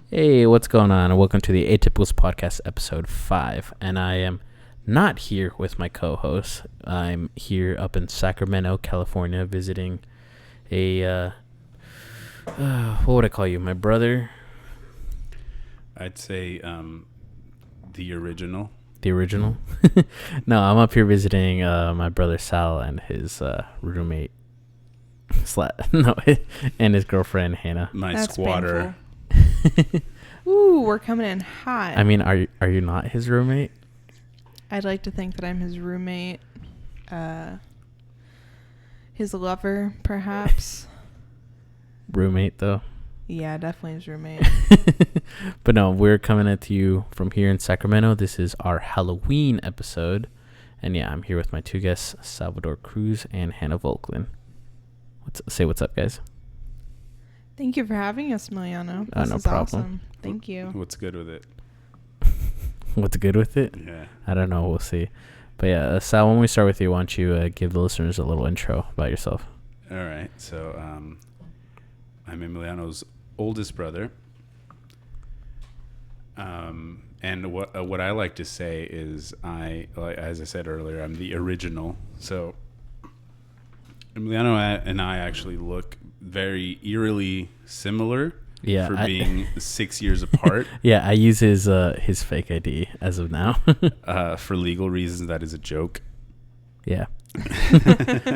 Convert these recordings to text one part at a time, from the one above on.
Hey, what's going on? Welcome to the Atypicals podcast, episode 5. And I am not here with my co-host. I'm here up in Sacramento, California, visiting a, what would I call you? My brother? I'd say the original. The original? No, I'm up here visiting my brother Sal and his roommate, and his girlfriend Hannah. That's squatter. Ooh, we're coming in hot. I mean, are you not his roommate? I'd like to think that I'm his roommate. His lover, perhaps. Roommate, though? Yeah, definitely his roommate. But no, we're coming at you from here in Sacramento. This is our Halloween episode. And yeah, I'm here with my two guests, Salvador Cruz and Hannah Volkland. Say what's up, guys. Thank you for having us, Emiliano. This No is problem. Awesome. Thank you. What's good with it? What's good with it? Yeah. I don't know. We'll see. But yeah, Sal, when we start with you, why don't you give the listeners a little intro about yourself? All right. So I'm Emiliano's oldest brother. And what I like to say is as I said earlier, I'm the original. So Emiliano and I actually look very eerily similar. Yeah, for being 6 years apart. Yeah, I use his fake ID as of now. For legal reasons, that is a joke. Yeah.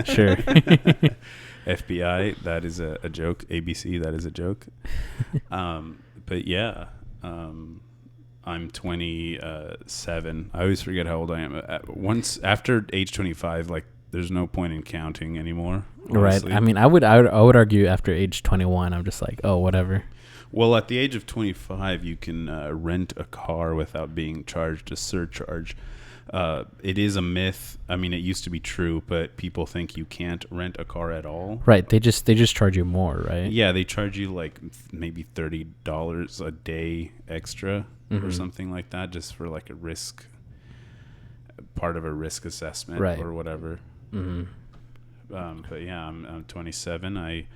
Sure. FBI, that is a joke. ABC, that is a joke. But yeah, I'm 27. I always forget how old I am. Once after age 25, like there's no point in counting anymore. Honestly. Right. I mean, I would argue after age 21, I'm just like, oh, whatever. Well, at the age of 25, you can rent a car without being charged a surcharge. It is a myth. I mean, it used to be true, but people think you can't rent a car at all. Right. They just charge you more, right? Yeah, they charge you like maybe $30 a day extra or something like that, just for like part of a risk assessment, right, or whatever. But yeah, I'm 27. I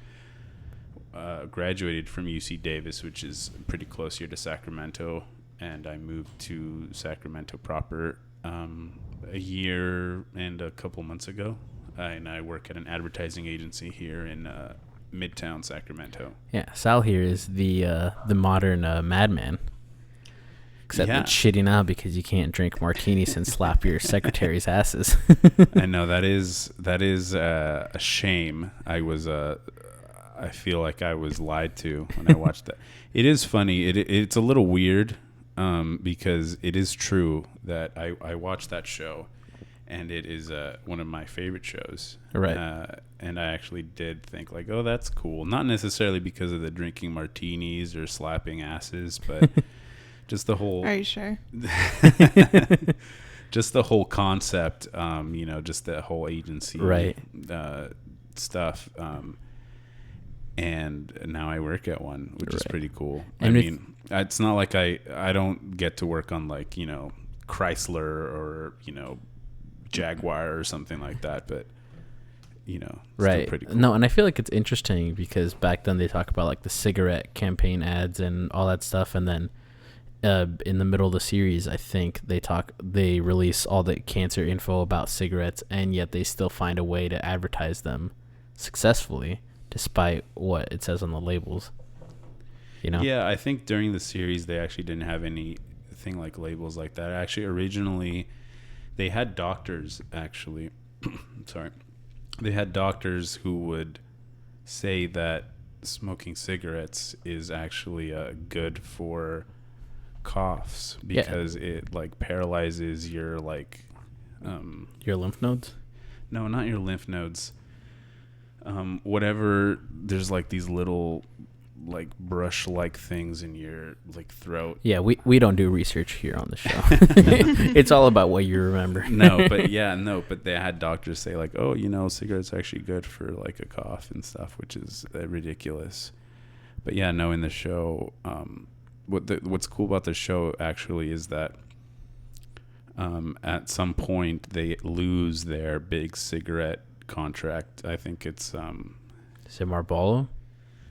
graduated from UC Davis, which is pretty close here to Sacramento, and I moved to Sacramento proper a year and a couple months ago, and I work at an advertising agency here in Midtown Sacramento. Yeah, Sal here is the modern madman, except it's shitty now because you can't drink martinis and slap your secretary's asses. I know that is a shame. I feel like I was lied to when I watched that. It is funny. It's a little weird because it is true that I watched that show, and it is one of my favorite shows. Right. And I actually did think like, oh, that's cool. Not necessarily because of the drinking martinis or slapping asses, but just the whole... Are you sure? Just the whole concept, just the whole agency stuff. And now I work at one, which is pretty cool. And I mean, it's not like I don't get to work on like, Chrysler or, Jaguar or something like that, but right. Pretty cool. No, and I feel like it's interesting because back then they talk about like the cigarette campaign ads and all that stuff, and then in the middle of the series, I think they release all the cancer info about cigarettes, and yet they still find a way to advertise them successfully, despite what it says on the labels. Yeah, I think during the series they actually didn't have anything like labels like that. Actually, originally they had doctors actually sorry. They had doctors who would say that smoking cigarettes is actually good for coughs because it like paralyzes your like your lymph nodes? No, not your lymph nodes. Whatever, there's like these little like brush like things in your like throat. Yeah, we don't do research here on the show. It's all about what you remember. But they had doctors say like, oh, cigarettes are actually good for like a cough and stuff, which is ridiculous. But yeah, no, in the show, what's cool about the show actually is that at some point they lose their big cigarette contract. I think it's Is it Marlboro?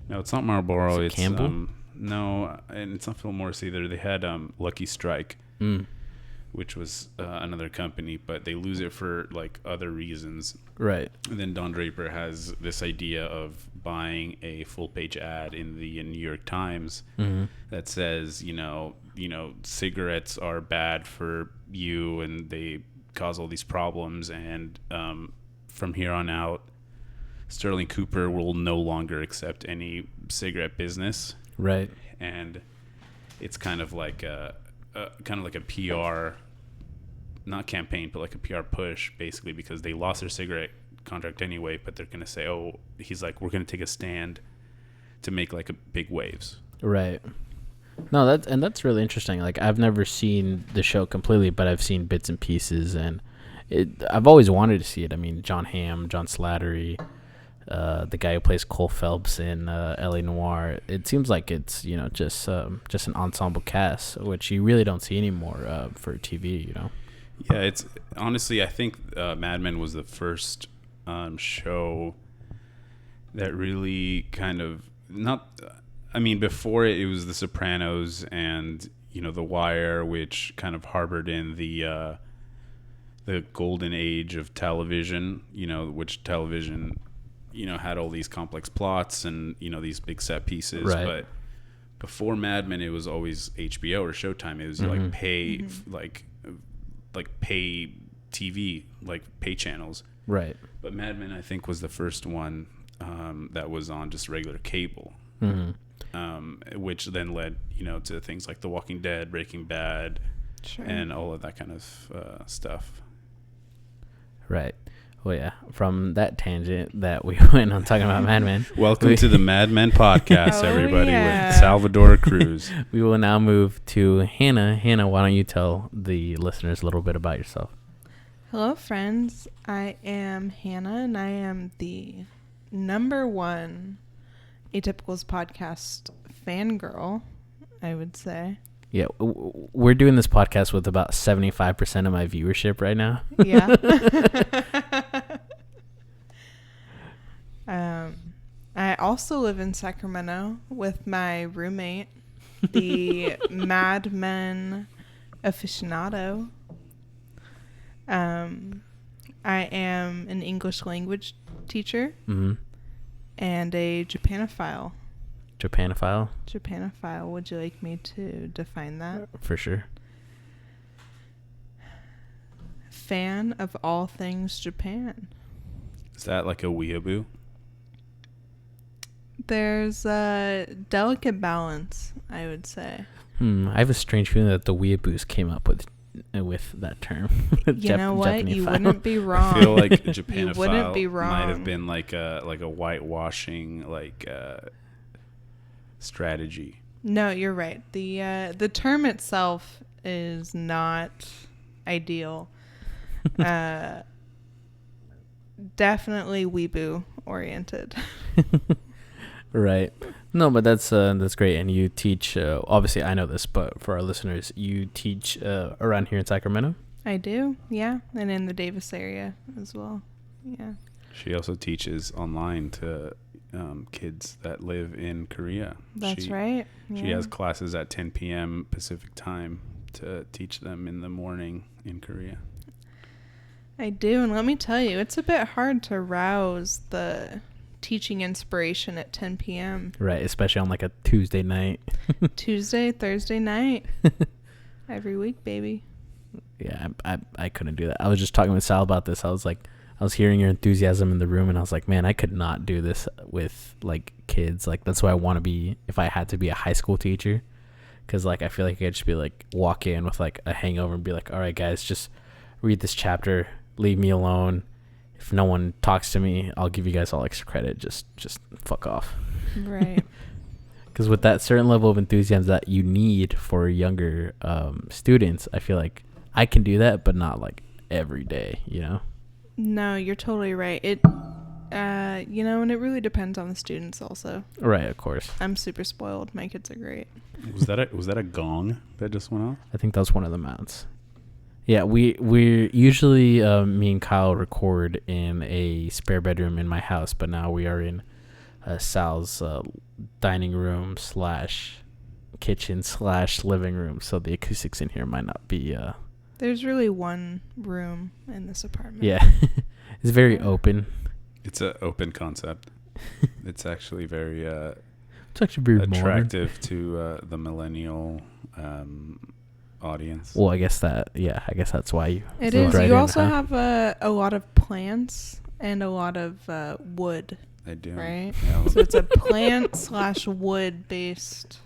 No, it's not Marlboro. Is it Campbell? No, and it's not Philip Morris either. They had Lucky Strike, which was another company, but they lose it for like other reasons. Right. And then Don Draper has this idea of buying a full-page ad in the New York Times that says, cigarettes are bad for you and they cause all these problems, and from here on out, Sterling Cooper will no longer accept any cigarette business. Right. And it's kind of like a PR, not campaign, but like a PR push, basically, because they lost their cigarette contract anyway, but they're going to say, he's like, we're going to take a stand to make like a big waves. Right. No, that's really interesting. Like, I've never seen the show completely, but I've seen bits and pieces, and I've always wanted to see it. I mean, John Hamm, John Slattery, the guy who plays Cole Phelps in L.A. Noire. It seems like it's just an ensemble cast, which you really don't see anymore for TV. Yeah, it's honestly, I think Mad Men was the first show that really kind of before it was The Sopranos and The Wire, which kind of harbored in the golden age of television. Which television had all these complex plots and these big set pieces. Right. But before Mad Men, it was always HBO or Showtime. It was like pay like pay TV, like pay channels. Right. But Mad Men, I think, was the first one that was on just regular cable, which then led to things like The Walking Dead, Breaking Bad, and all of that kind of stuff. Right. Well, yeah, from that tangent that we went on talking about Mad Men. Welcome to the Mad Men podcast, everybody, with Salvador Cruz. We will now move to Hannah. Hannah, why don't you tell the listeners a little bit about yourself? Hello, friends. I am Hannah, and I am the #1 Atypicals podcast fangirl, I would say. Yeah, we're doing this podcast with about 75% of my viewership right now. Yeah. I also live in Sacramento with my roommate, the Mad Men aficionado. I am an English language teacher and a Japanophile. Japanophile. Would you like me to define that? For sure. Fan of all things Japan. Is that like a weeaboo? There's a delicate balance, I would say. I have a strange feeling that the weeaboos came up with that term. You know what? You wouldn't be wrong. I feel like Japanophile You wouldn't be wrong. might have been like a whitewashing strategy. No, you're right. The term itself is not ideal. Definitely weeaboo oriented. Right. No, but that's great. And you teach, obviously I know this, but for our listeners, you teach around here in Sacramento? I do, yeah. And in the Davis area as well. Yeah. She also teaches online to kids that live in Korea. That's right. Yeah. She has classes at 10 p.m. Pacific time to teach them in the morning in Korea. I do. And let me tell you, it's a bit hard to rouse the teaching inspiration at 10 p.m. Right, especially on like a Tuesday night. Tuesday, Thursday night. Every week, baby. Yeah, I couldn't do that. I was just talking with Sal about this. I was hearing your enthusiasm in the room, and I was like, man, I could not do this with like kids. Like, that's why I want to be, if I had to be a high school teacher, because like I feel like I could just be like walk in with like a hangover and be like, all right guys, just read this chapter, leave me alone. If no one talks to me, I'll give you guys all extra credit. Just fuck off. Right. Because with that certain level of enthusiasm that you need for younger students, I feel like I can do that, but not like every day, No, you're totally right. It, and it really depends on the students also. Right, of course. I'm super spoiled. My kids are great. Was that a gong that just went off? I think that was one of the mounts. Yeah, we're usually me and Kyle record in a spare bedroom in my house, but now we are in Sal's dining room / kitchen / living room, so the acoustics in here might not be. There's really one room in this apartment. Yeah, it's very open. It's an open concept. It's actually very. It's actually very attractive modern to the millennial audience. Well, I guess that's why you. It is. You also have a lot of plants and a lot of wood. I do. Right? Yeah. So it's a plant / wood based.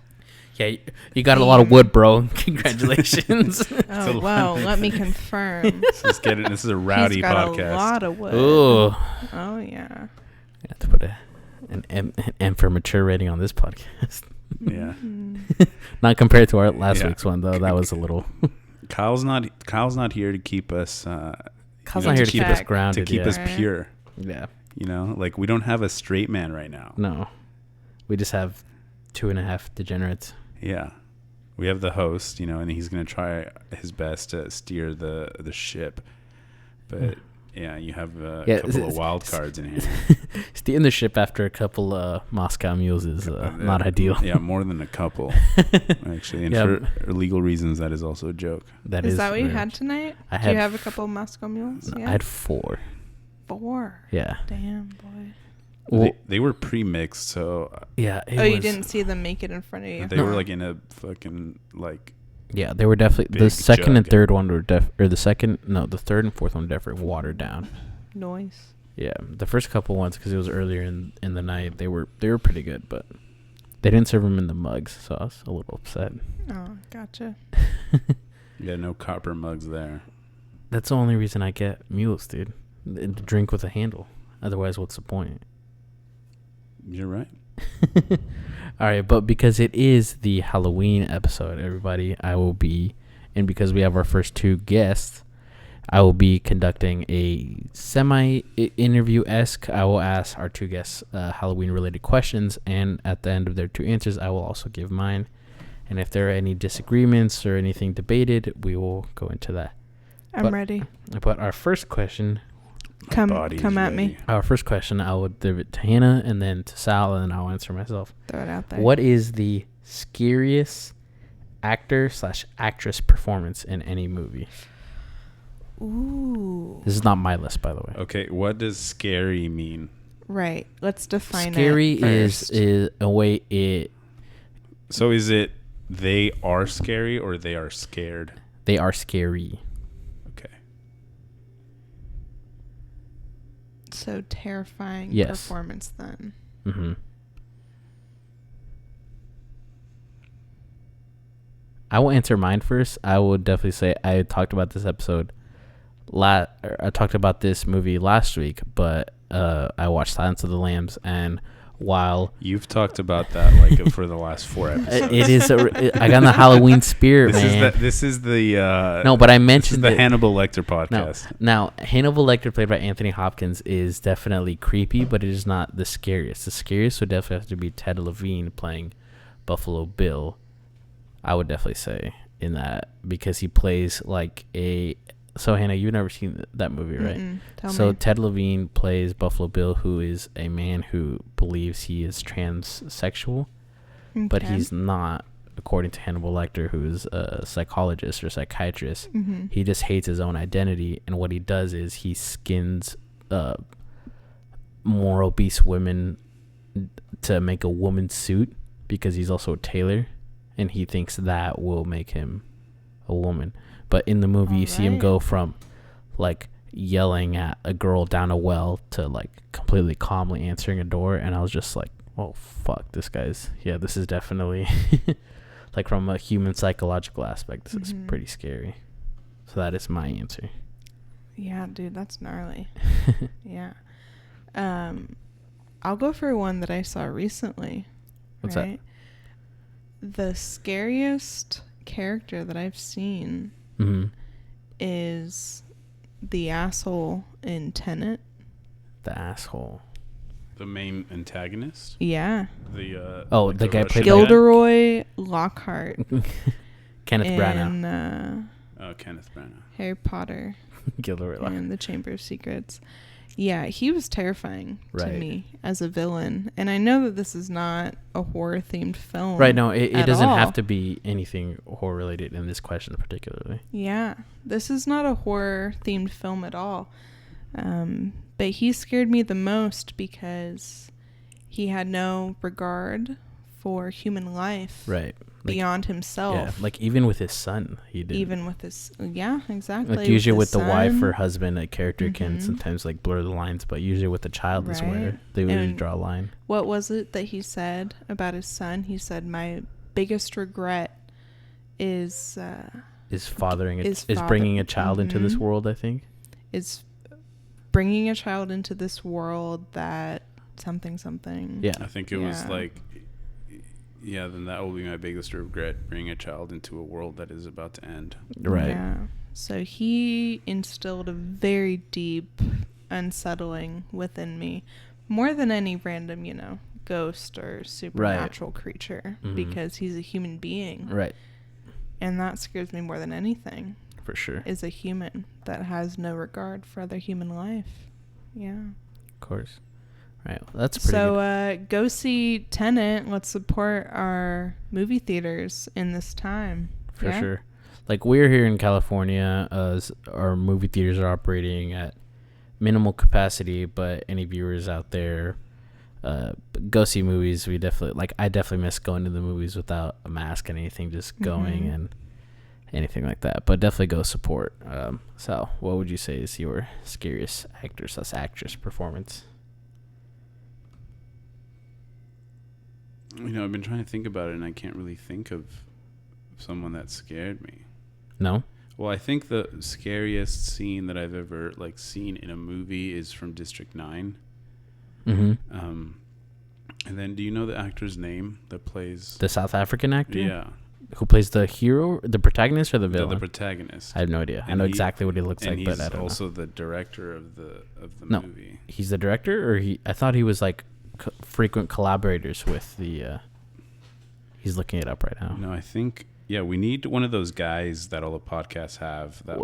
Yeah, you got a lot of wood, bro. Congratulations. Oh, wow. Let me confirm. This is a rowdy podcast. He's got a lot of wood. Ooh. Oh, yeah. I have to put an M for mature rating on this podcast. Yeah. Not compared to our last week's one, though. That was a little... Kyle's not here to keep us... Kyle's not here to keep us grounded. To keep us pure. Yeah. You know, like, we don't have a straight man right now. No. We just have 2.5 degenerates. Yeah. We have the host, and he's going to try his best to steer the ship. But, yeah, you have a couple of wild cards in here. Steering the ship after a couple of Moscow mules is not ideal. Yeah, more than a couple, actually. And for legal reasons, that is also a joke. Is that what you had tonight? Do you have a couple of Moscow mules? I had 4. 4? Yeah. Damn, boy. Well, they were pre-mixed, so... Yeah. You didn't see them make it in front of you? They were, like, in a fucking, like... Yeah, they were definitely... The second and third one were the third and fourth one were definitely watered down. Nice. Yeah, the first couple ones, because it was earlier in the night, they were pretty good, but they didn't serve them in the mugs, so I was a little upset. Oh, gotcha. Yeah, no copper mugs there. That's the only reason I get mules, dude. To drink with a handle. Otherwise, what's the point? You're right. All right, but because it is the Halloween episode, everybody, and because we have our first 2 guests, I will be conducting a semi-interview-esque. I will ask our 2 guests Halloween-related questions, and at the end of their 2 answers, I will also give mine. And if there are any disagreements or anything debated, we will go into that. I'm ready. But our first question... Come at me. Our first question, I will give it to Hannah and then to Sal, and then I'll answer myself. Throw it out there. What is the scariest actor/actress performance in any movie? Ooh. This is not my list, by the way. Okay, what does scary mean? Right. Let's define scary it first. is a way it... So is it they are scary or they are scared? They are scary. Okay. So terrifying performance then. Mm-hmm. I will answer mine first. I will definitely say I talked about this episode. I talked about this movie last week, but I watched Silence of the Lambs, and while you've talked about that like for the last 4 episodes, it is. I got in the Halloween spirit, man. This is the no, but I mentioned the Hannibal Lecter podcast. Now, Hannibal Lecter, played by Anthony Hopkins, is definitely creepy, but it is not the scariest. The scariest would definitely have to be Ted Levine playing Buffalo Bill. I would definitely say in that, because he plays like a... So, Hannah, you've never seen that movie, right? Tell me. Ted Levine plays Buffalo Bill, who is a man who believes he is transsexual, but he's not, according to Hannibal Lecter, who is a psychologist or psychiatrist. Mm-hmm. He just hates his own identity, and what he does is he skins more obese women to make a woman's suit, because he's also a tailor, and he thinks that will make him a woman. But in the movie, you see him go from like yelling at a girl down a well to like completely calmly answering a door. And I was just like, oh, fuck, this is definitely like from a human psychological aspect, this is pretty scary. So that is my answer. Yeah, dude, that's gnarly. Yeah. I'll go for one that I saw recently. What's that? The scariest character that I've seen is the asshole in Tenet. The asshole. The main antagonist? Yeah. The guy played Gilderoy Lockhart. Kenneth Branagh. Kenneth Branagh. Harry Potter. Gilderoy Lockhart. And the Chamber of Secrets. Yeah, he was terrifying to me as a villain. And I know that this is not a horror-themed film. Right, no, it doesn't have to be anything horror-related in this question particularly. Yeah, this is not a horror-themed film at all. But he scared me the most because he had no regard for human life. Right. Beyond himself. Yeah, like even with his son, he did. Even with his, yeah, exactly. Like usually with the wife or husband, a character can sometimes like blur the lines, but usually with the child is where they would draw a line. What was it that he said about his son? He said, "My biggest regret is bringing a child into this world." I think is bringing a child into this world that something. Yeah, I think it was like. Yeah, then that will be my biggest regret, bringing a child into a world that is about to end. Right. Yeah. So he instilled a very deep unsettling within me, more than any random, ghost or supernatural creature, because he's a human being. Right. And that scares me more than anything. For sure. Is a human that has no regard for other human life. Yeah. Of course. Right. Well, that's pretty good. Go see Tenet. Let's support our movie theaters in this time. For sure. Like we're here in California, our movie theaters are operating at minimal capacity, but any viewers out there, go see movies. I definitely miss going to the movies without a mask and anything, just going and anything like that. But definitely go support. So what would you say is your scariest actress performance? I've been trying to think about it, and I can't really think of someone that scared me. No? Well, I think the scariest scene that I've ever seen in a movie is from District 9. Mm-hmm. And then, do you know the actor's name that plays the South African actor? Yeah. Who plays the hero, the protagonist, or the villain? The protagonist. I have no idea. I know exactly what he looks like, but I don't know. He's also the director of the movie. He's the director, or I thought he was frequent collaborators with the he's looking it up right now. No, I think we need one of those guys that all the podcasts have that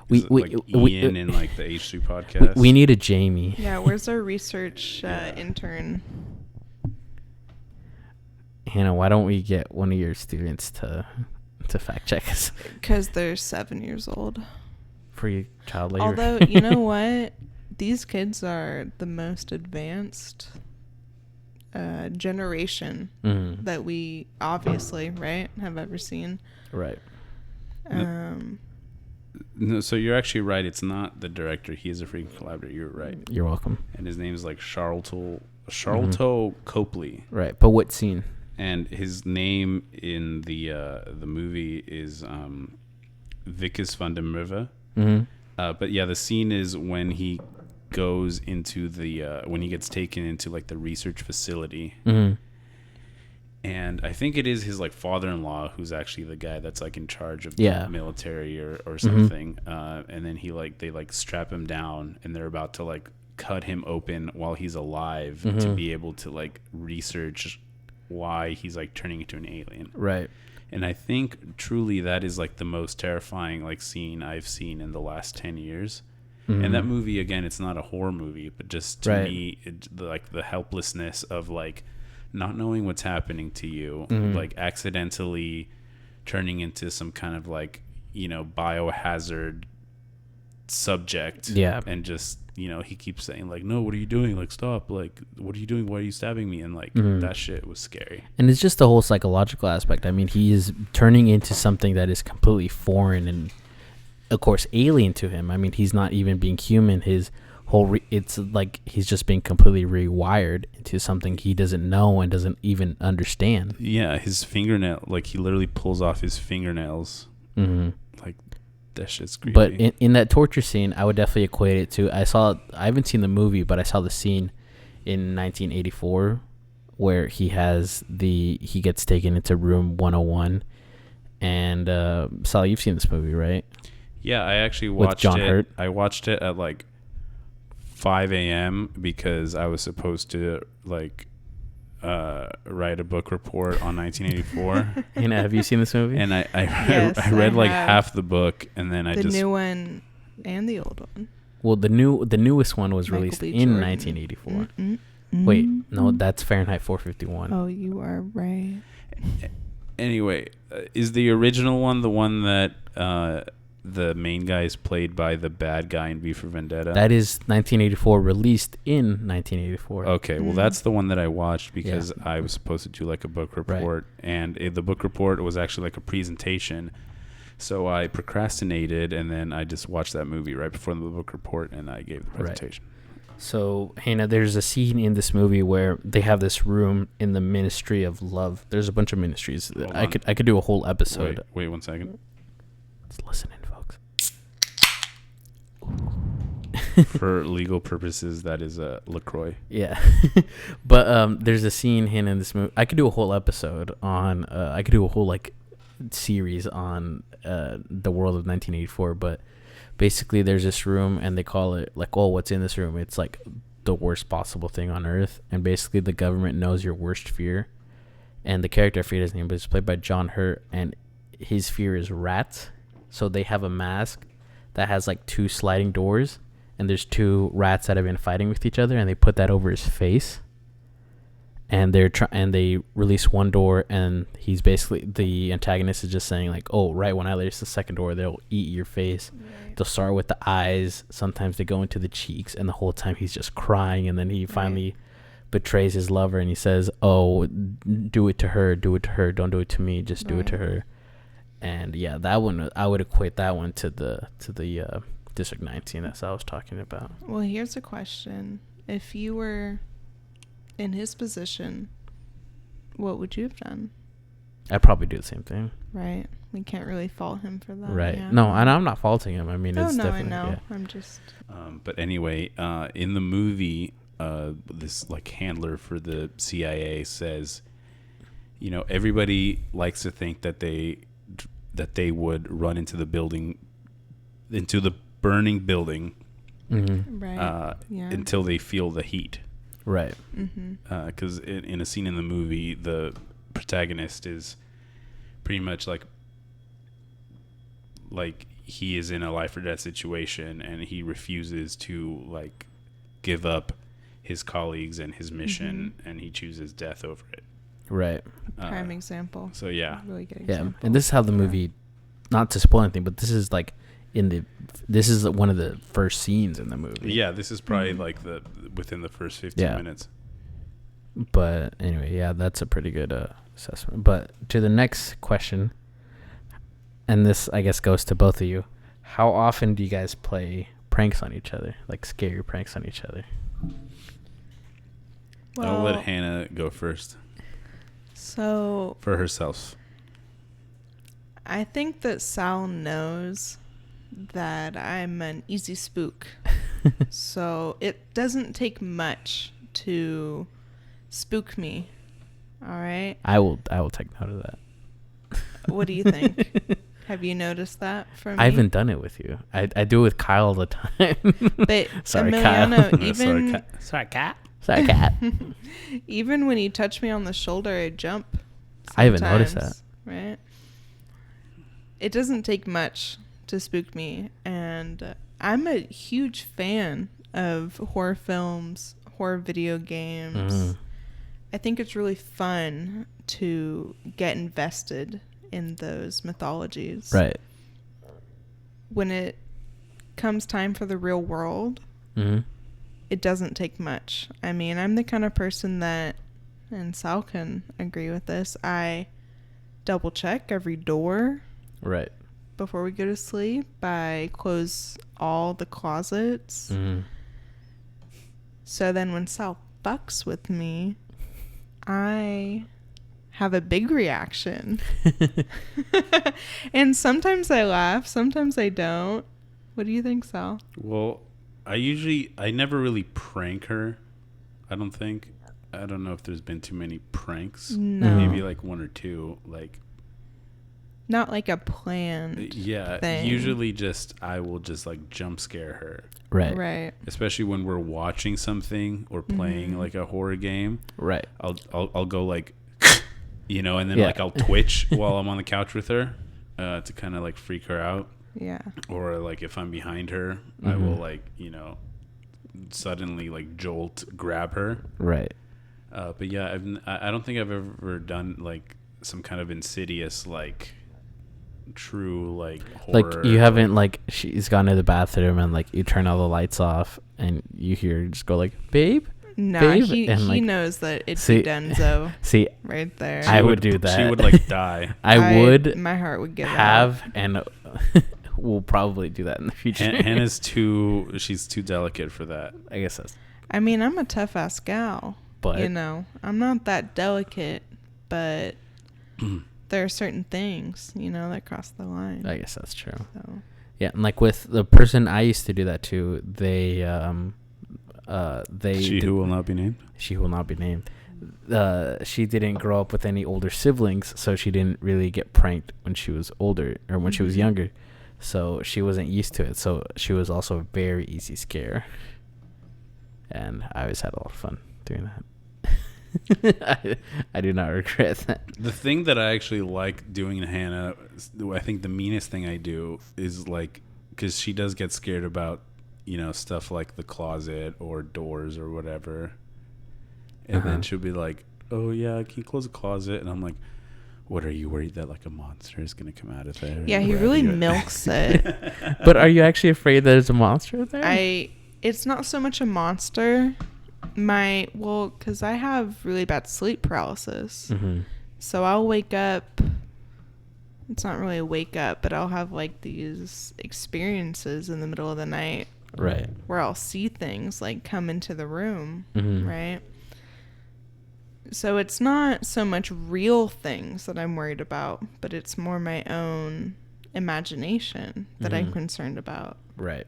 Ian in the H3 podcast. We need a Jamie. Yeah, where's our research intern? Hannah, why don't we get one of your students to fact check us? Because they're 7 years old. Free child labor. Although, you know what? These kids are the most advanced generation that we obviously have ever seen. Right. No, so you're actually right. It's not the director. He is a freaking collaborator. You're right. You're welcome. And his name is Charlton Copley. Right. But what scene? And his name in the movie is Vickers van der Merwe. But yeah, the scene is when he goes into when he gets taken into the research facility, and I think it is his father-in-law who's actually the guy that's in charge of the military or something, and then they strap him down and they're about to cut him open while he's alive to be able to research why he's turning into an alien. Right. And I think truly that is the most terrifying scene I've seen in the last 10 years. And that movie, again, it's not a horror movie, but just to me, the helplessness of not knowing what's happening to you, accidentally turning into some kind of biohazard subject. Yeah. And just, he keeps saying no, what are you doing? Stop. What are you doing? Why are you stabbing me? And that shit was scary. And it's just the whole psychological aspect. I mean, he is turning into something that is completely foreign and, of course, alien to him. I mean, he's not even being human. His whole it's he's just being completely rewired into something he doesn't know and doesn't even understand. Yeah, his fingernail, he literally pulls off his fingernails. That shit's creepy. But in that torture scene, I would definitely equate it to, I haven't seen the movie, but I saw the scene in 1984 where he gets taken into room 101. And Sal, you've seen this movie, right? Yeah, I actually watched John it. Hurt. I watched it at 5 a.m. because I was supposed to write a book report on 1984. Hannah, have you seen this movie? And I Yes, read I have. half the book, and then The new one and the old one. Well, the newest one was Michael released B. in Jordan. 1984. Wait, no, that's Fahrenheit 451. Oh, you are right. Anyway, is the original one the one that the main guy is played by the bad guy in V for Vendetta? That is 1984, released in 1984. Okay, well, that's the one that I watched because I was supposed to do like a book report, and the book report was actually like a presentation. So I procrastinated, and then I just watched that movie right before the book report, and I gave the presentation. Right. So, Hannah, there's a scene in this movie where they have this room in the Ministry of Love. There's a bunch of ministries. I could do a whole episode. Wait 1 second. Just listening, folks. For legal purposes, that is a LaCroix. Yeah. But there's a scene in this movie. I could do a whole episode on I could do a whole like series on the world of 1984, but basically there's this room and they call it like, oh, what's in this room? It's like the worst possible thing on earth, and basically the government knows your worst fear, and the character, I forget his name, but it's played by John Hurt, and his fear is rats. So they have a mask that has like 2 sliding doors, and there's 2 rats that have been fighting with each other, and they put that over his face, and they release one door, and he's basically, the antagonist is just saying like, oh, right when I release the second door, they'll eat your face. Right. They'll start with the eyes, sometimes they go into the cheeks, and the whole time he's just crying, and then he finally betrays his lover, and he says, oh, do it to her, don't do it to me, just do it to her. And yeah, that one, I would equate that one to the District 19 that's what I was talking about. Well, here's a question. If you were in his position, what would you have done? I'd probably do the same thing. Right. We can't really fault him for that. Right. Yeah. No, and I'm not faulting him. I mean, it's definitely... I know. Yeah. I'm just... But anyway, in the movie, this like handler for the CIA says, you know, everybody likes to think that they would run into the burning building until they feel the heat. Right. Because in a scene in the movie, the protagonist is pretty much like he is in a life or death situation, and he refuses to like give up his colleagues and his mission, and he chooses death over it. Right. Prime example. So yeah. Really good example. Yeah, and this is how the movie, not to spoil anything, but this is like this is one of the first scenes in the movie. Yeah, this is probably like within the first 15 minutes. But anyway, yeah, that's a pretty good assessment. But to the next question, and this I guess goes to both of you. How often do you guys play pranks on each other, like scary pranks on each other? Well, I'll let Hannah go first. So for herself, I think that Sal knows that I'm an easy spook. So it doesn't take much to spook me. All right. I will take note of that. What do you think? Have you noticed that from me? I haven't done it with you. I do it with Kyle all the time. But sorry, Emiliano, Kyle. even Sorry, cat. Sorry, cat. Even when you touch me on the shoulder, I jump. I haven't noticed that. Right. It doesn't take much to spook me, and I'm a huge fan of horror films, horror video games. I think it's really fun to get invested in those mythologies. Right. When it comes time for the real world, it doesn't take much. I mean, I'm the kind of person that, and Sal can agree with this, I double check every door. Right. Before we go to sleep. I close all the closets. So then when Sal fucks with me, I have a big reaction. And sometimes I laugh, sometimes I don't. What do you think, Sal? Well, I never really prank her, I don't think. I don't know if there's been too many pranks. No. Maybe like 1 or 2, like not like a planned thing. Usually I will just like jump scare her. Right. Especially when we're watching something or playing like a horror game. Right. I'll go like, and then like I'll twitch while I'm on the couch with her, to kind of like freak her out. Yeah. Or like if I'm behind her, I will like, you know, suddenly like jolt, grab her. Right. But yeah, I don't think I've ever done like some kind of insidious like true like horror. Like you haven't like she's gone to the bathroom and like you turn all the lights off and you hear her just go like, babe. No, babe? he like, knows that it's Denzo. See, right there. I would do that. She would like die. I would. My heart would give have out. And we'll probably do that in the future. Hannah's she's too delicate for that. I guess that's. I mean, I'm a tough ass gal, but you know, I'm not that delicate, but there are certain things, you know, that cross the line. I guess that's true. So. Yeah, and like with the person I used to do that to, they who will not be named. She will not be named. She didn't grow up with any older siblings, so she didn't really get pranked when she was older or when she was younger. So she wasn't used to it. So she was also a very easy scare. And I always had a lot of fun doing that. I do not regret that. The thing that I actually like doing to Hannah, I think the meanest thing I do is like, because she does get scared about, you know, stuff like the closet or doors or whatever. And then she'll be like, oh yeah, can you close the closet? And I'm like, what, are you worried that like a monster is going to come out of there? Yeah, he really milks it. But are you actually afraid that there's a monster there? It's not so much a monster. Because I have really bad sleep paralysis. So I'll wake up. It's not really a wake up, but I'll have like these experiences in the middle of the night. Right. Where I'll see things like come into the room. Right. So it's not so much real things that I'm worried about, but it's more my own imagination that I'm concerned about. Right.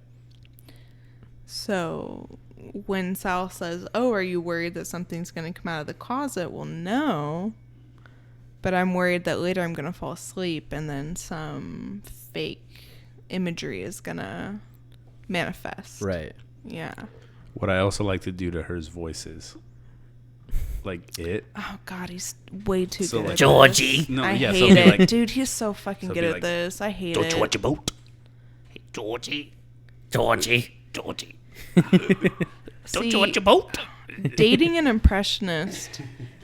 So when Sal says, oh, are you worried that something's going to come out of the closet? Well, no. But I'm worried that later I'm going to fall asleep and then some fake imagery is going to manifest. Right. Yeah. What I also like to do to her is voices. Like it. Oh God, he's way too good. Like, Georgie. No, I hate it, like, dude. He's so fucking good at this. I hate it. Don't you want your boat? Hey, Georgie. Don't you want your boat? Dating an impressionist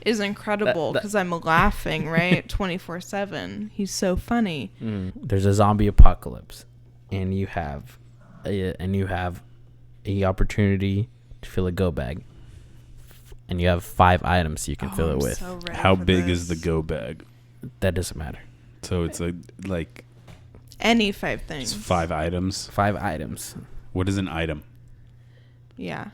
is incredible because I'm laughing 24/7. He's so funny. There's a zombie apocalypse, and you have a opportunity to fill a go bag. And you have 5 items you can fill it with. So how big is the go bag? That doesn't matter. So it's like any 5 things. It's 5 items. 5 items. What is an item? Yeah.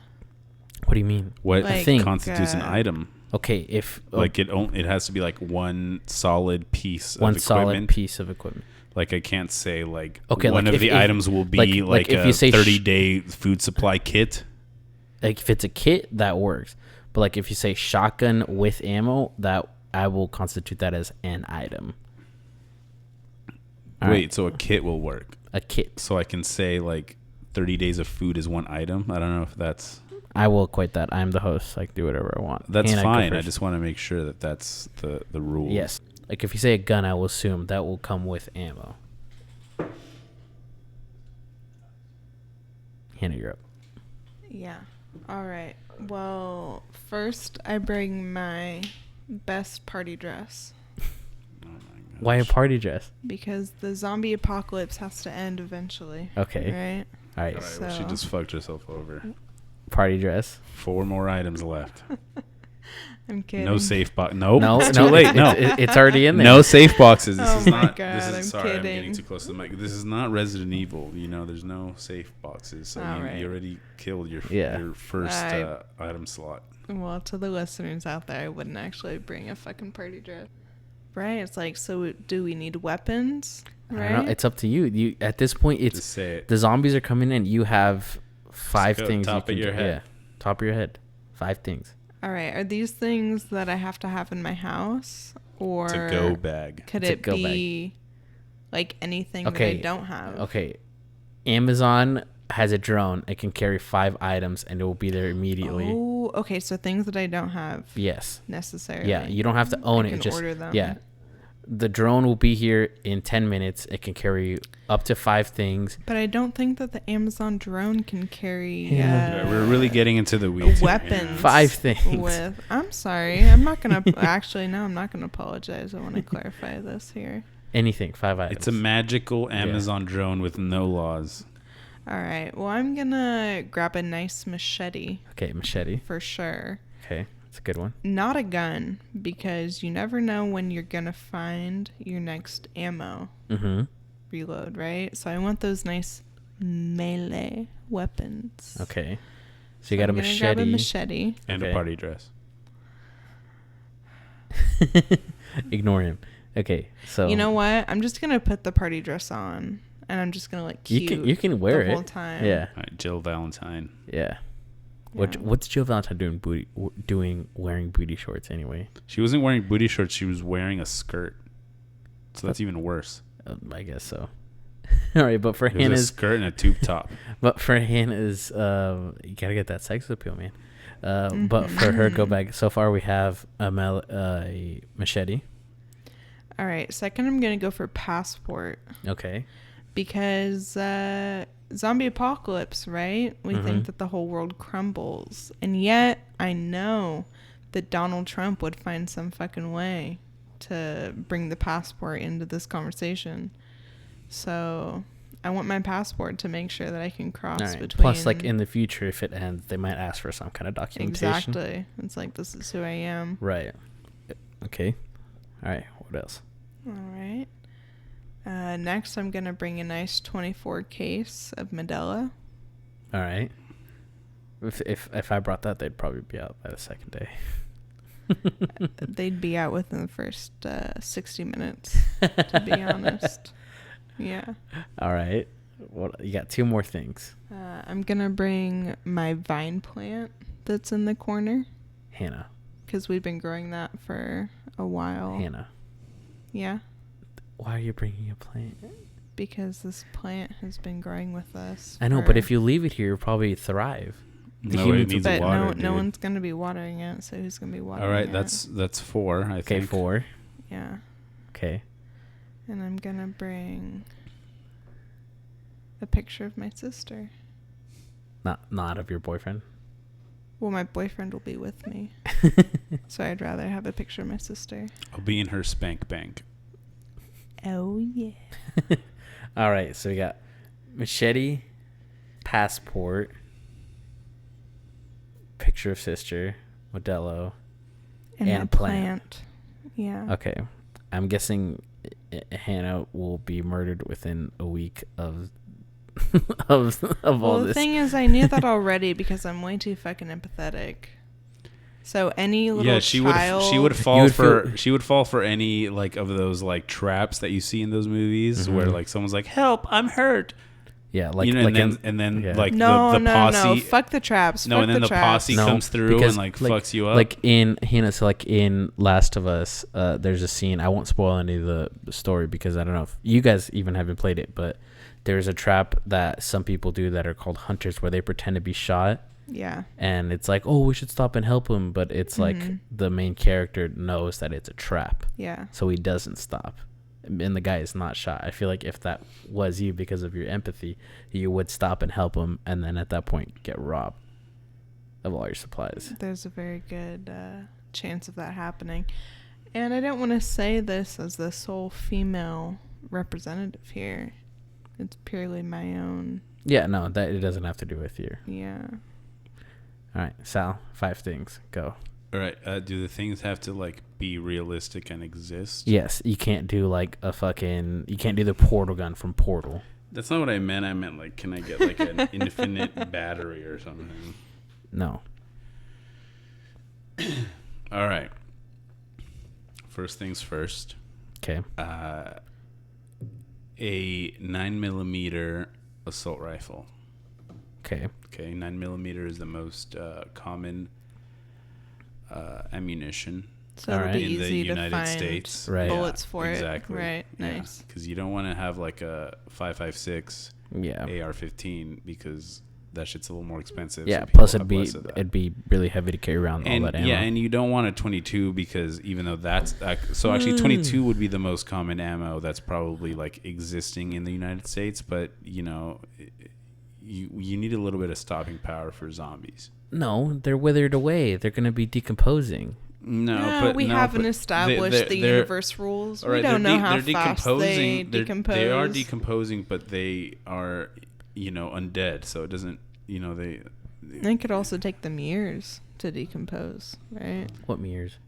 What do you mean? What constitutes an item? Okay, if it has to be like one solid piece of equipment. Solid piece of equipment. Like I can't say like one of the items will be like if a you say 30-day food supply kit. Like if it's a kit, that works. But like if you say shotgun with ammo, that I will constitute that as an item. Wait, so a kit will work? A kit. So I can say like 30 days of food is one item? I don't know if that's... I will equate that. I'm the host. I can do whatever I want. That's fine. I just want to make sure that that's the rule. Yes. Like if you say a gun, I will assume that will come with ammo. Hannah, you're up. Yeah. All right. Well, first I bring my best party dress. Why a party dress? Because the zombie apocalypse has to end eventually. Okay. Right? All right. So. Well, she just fucked herself over. Party dress. 4 more items left. I'm kidding. No safe box. Nope. No, it's too late. No, it's already in there. No safe boxes. This is my not. God, this is I'm sorry. kidding. I'm getting too close to the mic. This is not Resident Evil. You know, there's no safe boxes. So you already killed your first item slot. Well, to the listeners out there, I wouldn't actually bring a fucking party dress. Right? It's like, so do we need weapons? Right? I don't know. It's up to you. You at this point, it's just say it. The zombies are coming in. You have 5 things. Top you of your head. Yeah, top of your head. 5 things. All right. Are these things that I have to have in my house, or it's a go bag? Could it be like anything that I don't have? Okay. Amazon has a drone. It can carry 5 items, and it will be there immediately. Oh, okay. So things that I don't have. Yes. Necessarily. Yeah, you don't have to own it. Just order them. Yeah. The drone will be here in 10 minutes. It can carry up to 5 things. But I don't think that the Amazon drone can carry we're really getting into the weeds. Weapons. Here. 5 things. I'm sorry. I'm not going to... Actually, no, I'm not going to apologize. I want to clarify this here. Anything. 5 items. It's a magical Amazon drone with no laws. All right. Well, I'm going to grab a nice machete. Okay, machete. For sure. Okay, that's a good one. Not a gun, because you never know when you're going to find your next ammo reload, right? So I want those nice melee weapons. Okay. So you got a machete. Grab a machete. And a party dress. Ignore him. Okay, so... You know what? I'm just going to put the party dress on, and I'm just going to look cute you can wear the it whole time. Yeah. All right, Jill Valentine. Yeah. What's Jill Valentine doing wearing booty shorts anyway? She wasn't wearing booty shorts. She was wearing a skirt. So that's even worse. I guess so. All right, but for Hannah's... a skirt and a tube top. But for Hannah's... you got to get that sex appeal, man. But for her, go back. So far, we have a machete. All right. Second, I'm going to go for passport. Okay. Because zombie apocalypse, right? We think that the whole world crumbles. And yet, I know that Donald Trump would find some fucking way to bring the passport into this conversation. So I want my passport to make sure that I can cross between... Plus, like, in the future, if it ends, they might ask for some kind of documentation. Exactly. It's like, this is who I am. Right. Okay. All right. What else? All right. Next, I'm going to bring a nice 24 case of Modelo. All right. If I brought that, they'd probably be out by the second day. They'd be out within the first 60 minutes, to be honest. Yeah. All right. Well, you got 2 more things. I'm going to bring my vine plant that's in the corner. Hannah. Because we've been growing that for a while. Hannah. Yeah? Why are you bringing a plant? Because this plant has been growing with us. I know, but if you leave it here, it'll probably thrive. No, it needs but water, no one's going to be watering it, so who's going to be watering it? All right, that's 4, I think. Okay, 4. Yeah. Okay. And I'm going to bring a picture of my sister. Not of your boyfriend? Well, my boyfriend will be with me. So I'd rather have a picture of my sister. I'll be in her spank bank. Oh, yeah. All right, so we got machete, passport, picture of sister, Modelo, and plant. Yeah. Okay. I'm guessing Hannah will be murdered within a week of all this. Well, the thing is, I knew that already because I'm way too fucking empathetic. So any little child... she would fall for any like of those like traps that you see in those movies where like someone's like, "Help, I'm hurt." Yeah, like, you know, like and then yeah. like no, the posse. No, fuck the traps. No, fuck and then the posse comes through and like fucks you up. Like in Hannah, so like in Last of Us, there's a scene. I won't spoil any of the story because I don't know if you guys even haven't played it, but there's a trap that some people do that are called hunters, where they pretend to be shot. Yeah. And it's like, oh, we should stop and help him, but it's like the main character knows that it's a trap. Yeah. So he doesn't stop. And the guy is not shot. I feel like if that was you because of your empathy, you would stop and help him, and then at that point get robbed of all your supplies. There's a very good chance of that happening. And I don't want to say this as the sole female representative here. It's purely my own. Yeah, no, that it doesn't have to do with you. Yeah. All right, Sal, 5 things. Go. All right. Do the things have to like be realistic and exist? Yes, you can't do like you can't do the portal gun from Portal. That's not what I meant. I meant like, can I get like an infinite battery or something? No. All right. First things first. Okay. A 9mm assault rifle. Okay. 9mm is the most common ammunition. So it'll be in the easy United to find States. bullets for exactly. it. Right. Nice. Because you don't want to have like a 5.56 Yeah. AR-15 because that shit's a little more expensive. Yeah, so plus it'd be really heavy to carry around all that ammo. Yeah, and you don't want a 22 because even though that's so actually 22 would be the most common ammo that's probably like existing in the United States, but you know, you need a little bit of stopping power for zombies. No, they're withered away. They're gonna be decomposing. We haven't established the universe rules. We don't know how fast they decompose. They are decomposing, but they are, you know, undead. So it doesn't, you know, It could also take them years to decompose, right? What years?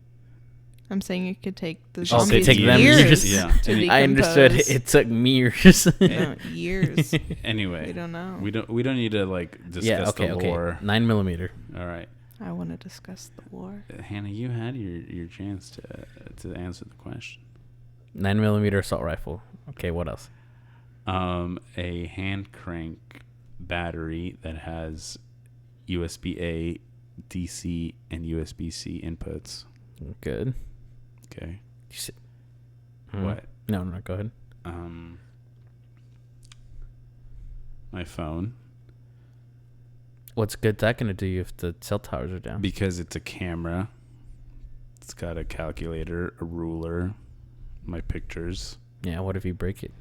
I'm saying it could take the zombies years yeah. to decompose. I understood it took years. No, years. Anyway, we don't know. We don't need to like discuss the lore. 9mm. All right. I want to discuss the war. Hannah, you had your chance to answer the question. 9mm assault rifle. Okay, what else? A hand crank battery that has USB-A, DC, and USB-C inputs. Good. Okay. Hmm. What? No, go ahead. My phone. What's good that going to do you if the cell towers are down? Because it's a camera. It's got a calculator, a ruler, my pictures. Yeah, what if you break it?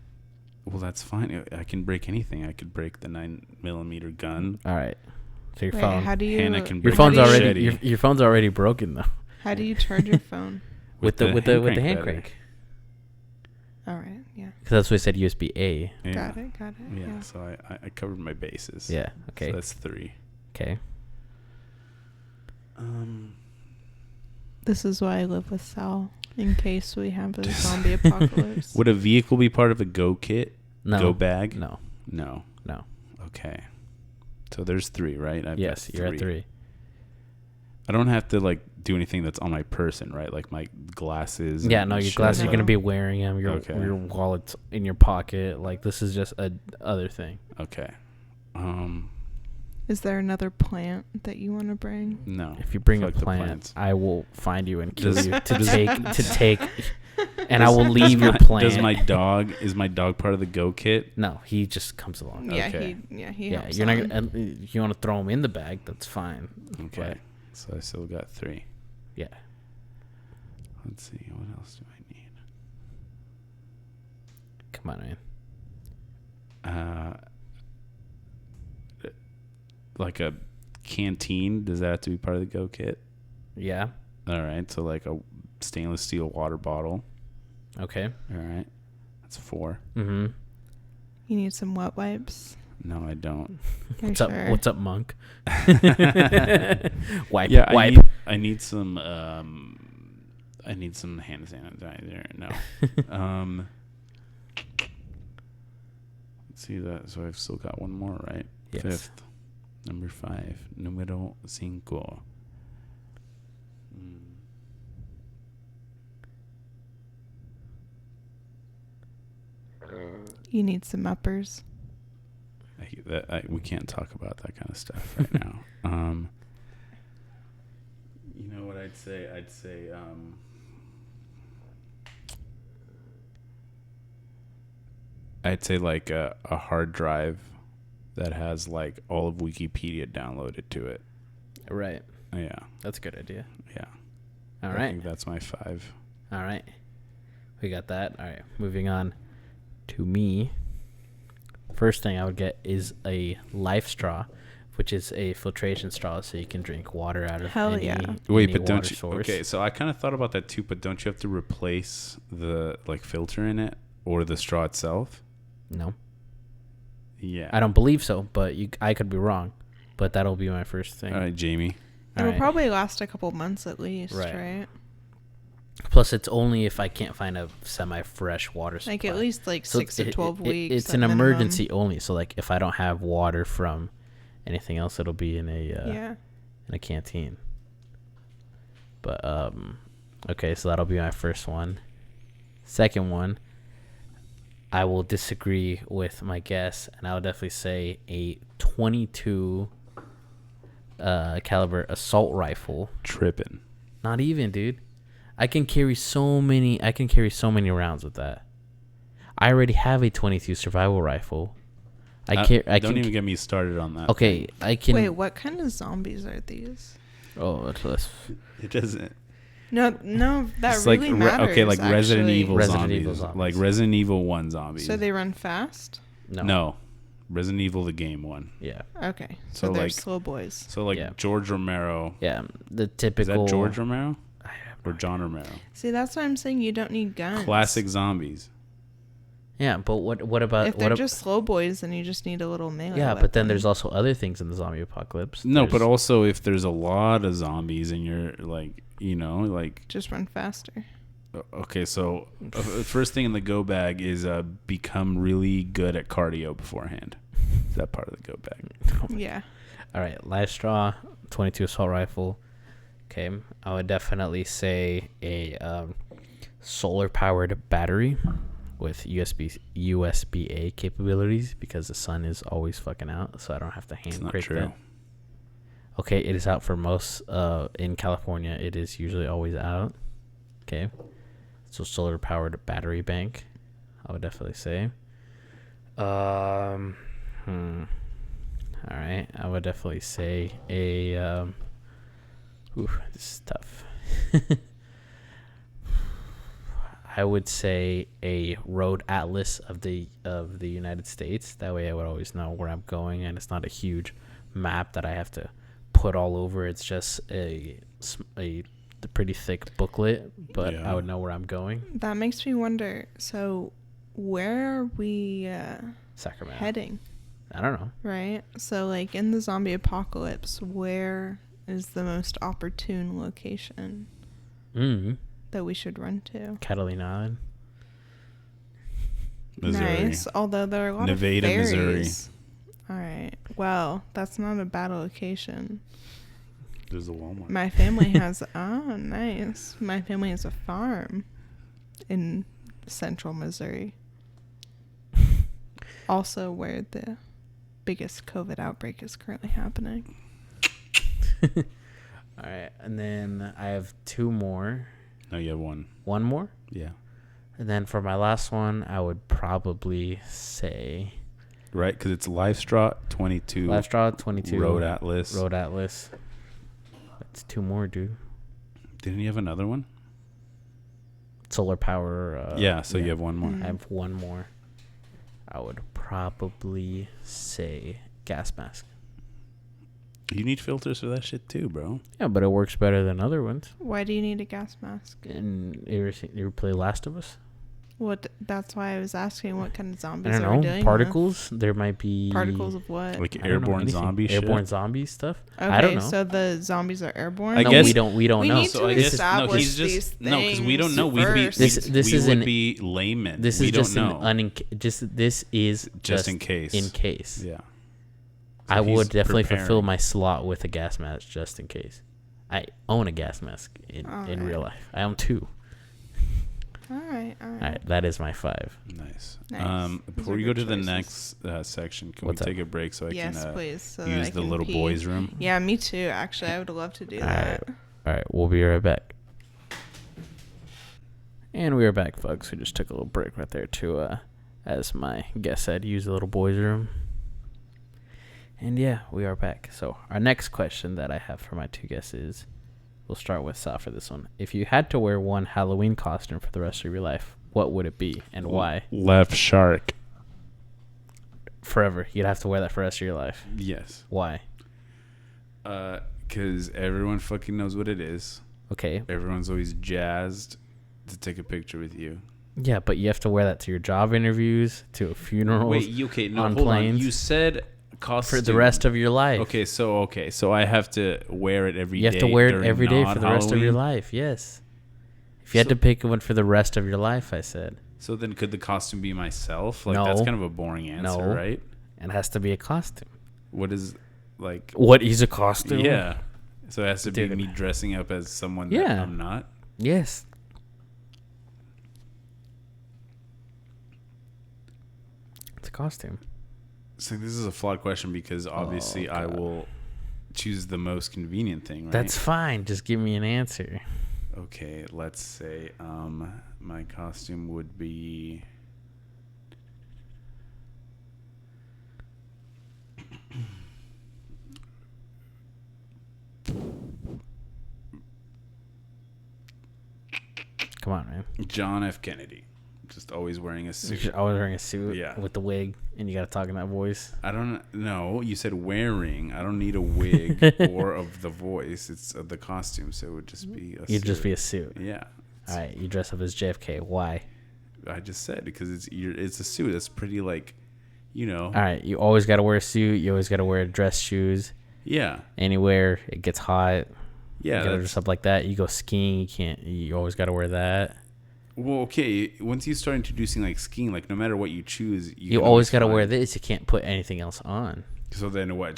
Well, that's fine. I can break anything. I could break the 9mm gun. All right. So your phone. How do you? Hannah can your phone's already your phone's already broken though. How do you charge your phone? with the hand crank. All right. Yeah. Because that's what I said. USB-A. Yeah. Got it. Yeah. So I covered my bases. Yeah. Okay. So that's 3. Okay. This is why I live with Sal, in case we have a zombie apocalypse. Would a vehicle be part of a go kit? No. Go bag? No. Okay. So there's 3, right? Yes, you're at 3. I don't have to like do anything that's on my person, right? Like my glasses. Yeah, no, your glasses. You're gonna be wearing them. Your wallet's in your pocket. Like this is just a other thing. Okay. Is there another plant that you want to bring? No. If you bring a plant, I will find you and kill you to take, and I will leave your plant. Is my dog part of the go kit? No, he just comes along. Yeah, okay. he helps you're not gonna, if you want to throw him in the bag, that's fine. Okay. So I still got 3. Yeah. Let's see. What else do I need? Come on, man. Like a canteen. Does that have to be part of the go kit? Yeah. All right. So like a stainless steel water bottle. Okay. All right. That's 4. Mm-hmm. You need some wet wipes. No, I don't. What's up, monk? Wipe. Yeah, wipe. I need some hand sanitizer. No. Let's see that. So I've still got one more, right? Yes. 5th. Number 5. Número 5. You need some uppers. We can't talk about that kind of stuff right now. You know what I'd say? I'd say like a hard drive that has like all of Wikipedia downloaded to it. Right. Yeah. That's a good idea. Yeah. All I right. think that's my 5. All right. We got that. All right. Moving on to me. First thing I would get is a life straw, which is a filtration straw, so you can drink water out of any but don't you? Source. Okay, so I kind of thought about that too, but don't you have to replace the like filter in it or the straw itself? No. Yeah. I don't believe so, but I could be wrong. But that'll be my first thing. All right, Jamie. It'll probably last a couple months at least, right? Plus, it's only if I can't find a semi-fresh water supply. Like at least 6 to 12 weeks. It's an emergency only. So like if I don't have water from anything else, it'll be in a canteen. But okay, so that'll be my first one. Second one, I will disagree with my guess, and I would definitely say a 22 caliber assault rifle. Tripping. Not even, dude. I can carry so many rounds with that. I already have a 22 survival rifle. Don't even get me started on that. Okay, I can. Wait, what kind of zombies are these? Oh, it doesn't. No, that It's really matters. Okay, like Resident actually. Evil zombies, like Resident Evil 1 zombies. So they run fast? No. Resident Evil the game one. Yeah. Okay. So they're slow boys. So like George Romero. Yeah, the typical. Is that George Romero or John Romero? See, that's why I'm saying you don't need guns. Classic zombies. Yeah, but what about if they're just slow boys, then you just need a little melee. Yeah, weapon. but then there's also other things in the zombie apocalypse. No, but also if there's a lot of zombies and you're like, just run faster. Okay, so first thing in the go bag is become really good at cardio beforehand. Is that part of the go bag? Yeah. All right, live straw, 22 assault rifle. Okay, I would definitely say a solar powered battery with USB-A capabilities because the sun is always fucking out, so I don't have to hand crank that. Okay, it is out for most. In California, it is usually always out. Okay, so solar powered battery bank, I would definitely say. All right, I would definitely say a. This is tough. I would say a road atlas of the United States. That way, I would always know where I'm going, and it's not a huge map that I have to put all over. It's just a pretty thick booklet, but I would know where I'm going. That makes me wonder. So, where are we Sacramento heading? I don't know. Right. So, like in the zombie apocalypse, where is the most opportune location that we should run to? Catalina Island, Missouri. Nice. Although there are a lot Nevada, of ferries. Missouri. All right. Well, that's not a bad location. There's a Walmart. My family has nice. My family has a farm in central Missouri. Also where the biggest COVID outbreak is currently happening. All right, and then I have two more. No, you have one. One more? Yeah. And then for my last one, I would probably say... Right, because it's Livestraw 22. Livestraw 22. Road Atlas. That's two more, dude. Didn't you have another one? Solar power. You have one more. I have one more. I would probably say gas mask. You need filters for that shit too, bro. Yeah, but it works better than other ones. Why do you need a gas mask? And you ever play Last of Us? That's why I was asking what kind of zombies I don't are we know. dealing Particles? There might be... Particles of what? Like airborne zombie shit? Airborne zombie stuff? Okay, I don't know. so the zombies are airborne? I no, guess we don't know. We need so to establish these things because we don't know. We would be laymen. This is just in case. In case. Yeah. So I would definitely fulfill my slot with a gas mask just in case. I own a gas mask in real life. I own two. All right. That is my 5. Nice. Before we go to the next section, can we take a break so I can please, so use the little boys' room? Yeah, me too. Actually, I would love to do that. All right, we'll be right back. And we are back, folks. We just took a little break right there to, as my guest said, use the little boys' room. And yeah, we are back. So our next question that I have for my two guests is, we'll start with Sal for this one. If you had to wear one Halloween costume for the rest of your life, what would it be and why? Left shark. Forever. You'd have to wear that for the rest of your life. Yes. Why? Because everyone fucking knows what it is. Okay. Everyone's always jazzed to take a picture with you. Yeah, but you have to wear that to your job interviews, to funerals. Wait, okay, no, on hold planes. on. You said costume for the rest of your life. Okay, so I have to wear it every day. You have to wear it every day for the rest of your life. Yes. If you had to pick one for the rest of your life, I said. So then, could the costume be myself? Like, no. That's kind of a boring answer, right? It has to be a costume. What is like? What is a costume? Yeah. So it has to be me dressing up as someone that I'm not. Yes. It's a costume. So this is a flawed question because obviously I will choose the most convenient thing, right? That's fine. Just give me an answer. Okay, let's say my costume would be Come on, man. John F. Kennedy. Just always wearing a suit. Just always wearing a suit. Yeah. With the wig, and you got to talk in that voice. I don't know. You said wearing. I don't need a wig or of the voice. It's of the costume, so it would just be a suit. You'd just be a suit. Yeah. All right. You dress up as JFK. Why? I just said because it's a suit. It's pretty like, you know. All right. You always got to wear a suit. You always got to wear dress shoes. Yeah. Anywhere it gets hot. Yeah. You got to dress up like that. You go skiing. You always got to wear that. Well, okay. Once you start introducing like skiing, like no matter what you choose, you always got to wear this. You can't put anything else on. So then, what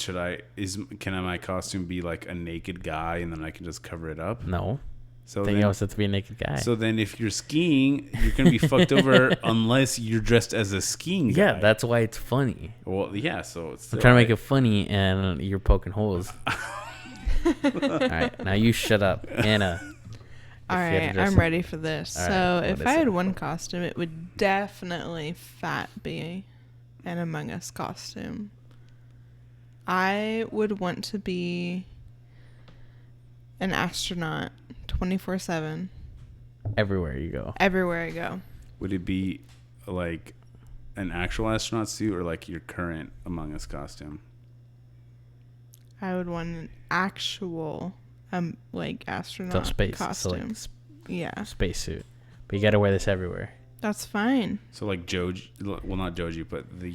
can my costume be like a naked guy, and then I can just cover it up? No. So then you always have to be a naked guy. So then, if you're skiing, you're gonna be fucked over unless you're dressed as a skiing guy. Yeah, that's why it's funny. Well, yeah. So it's I'm trying to make it funny, and you're poking holes. All right, now you shut up, Anna. All right, I'm ready for this. All so right, if I had one costume, it would definitely be an Among Us costume. I would want to be an astronaut 24/7. Everywhere you go. Everywhere I go. Would it be like an actual astronaut suit or like your current Among Us costume? I would want an actual like astronaut costume. So like yeah. Spacesuit. But you got to wear this everywhere. That's fine. So like Joji, well not Joji, but the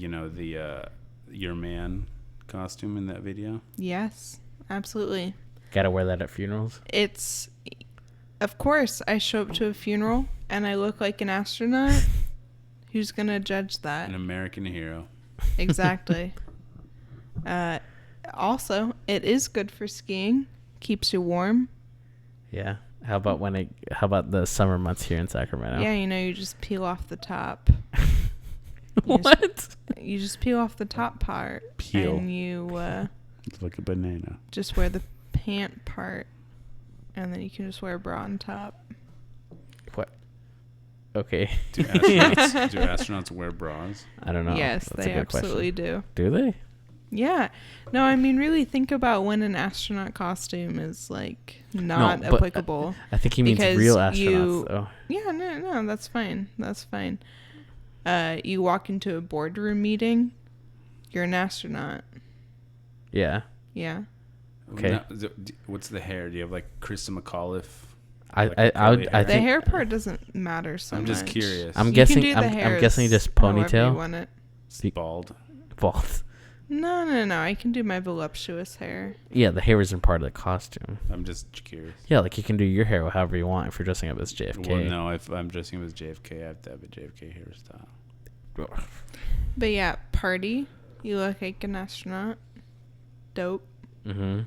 your man costume in that video. Yes, absolutely. Got to wear that at funerals. It's, of course, I show up to a funeral and I look like an astronaut. Who's gonna judge that? An American hero. Exactly. Also, it is good for skiing. Keeps you warm. Yeah. How about the summer months here in Sacramento? Yeah, you just peel off the top. What? You just peel off the top part. Peel. And you It's like a banana. just wear the pant part. And then you can just wear a bra on top. What? Okay. Do astronauts wear bras? I don't know. Yes, That's they a good absolutely question. do. Do they? Yeah. No, I mean, really think about when an astronaut costume is, like, not applicable. I think he means real astronauts, though. Yeah, no, that's fine. That's fine. You walk into a boardroom meeting, you're an astronaut. Yeah. Yeah. Okay. Now, what's the hair? Do you have, like, Krista McAuliffe? I The think hair part doesn't matter so much. I'm just curious. I'm You guessing. can do the I'm hairs guessing just however you ponytail. want it. Bald. Bald. No. I can do my voluptuous hair. Yeah, the hair isn't part of the costume. I'm just curious. Yeah, like you can do your hair however you want if you're dressing up as JFK. Well, no, if I'm dressing up as JFK, I have to have a JFK hairstyle. But yeah, party. You look like an astronaut. Dope. Mm-hmm.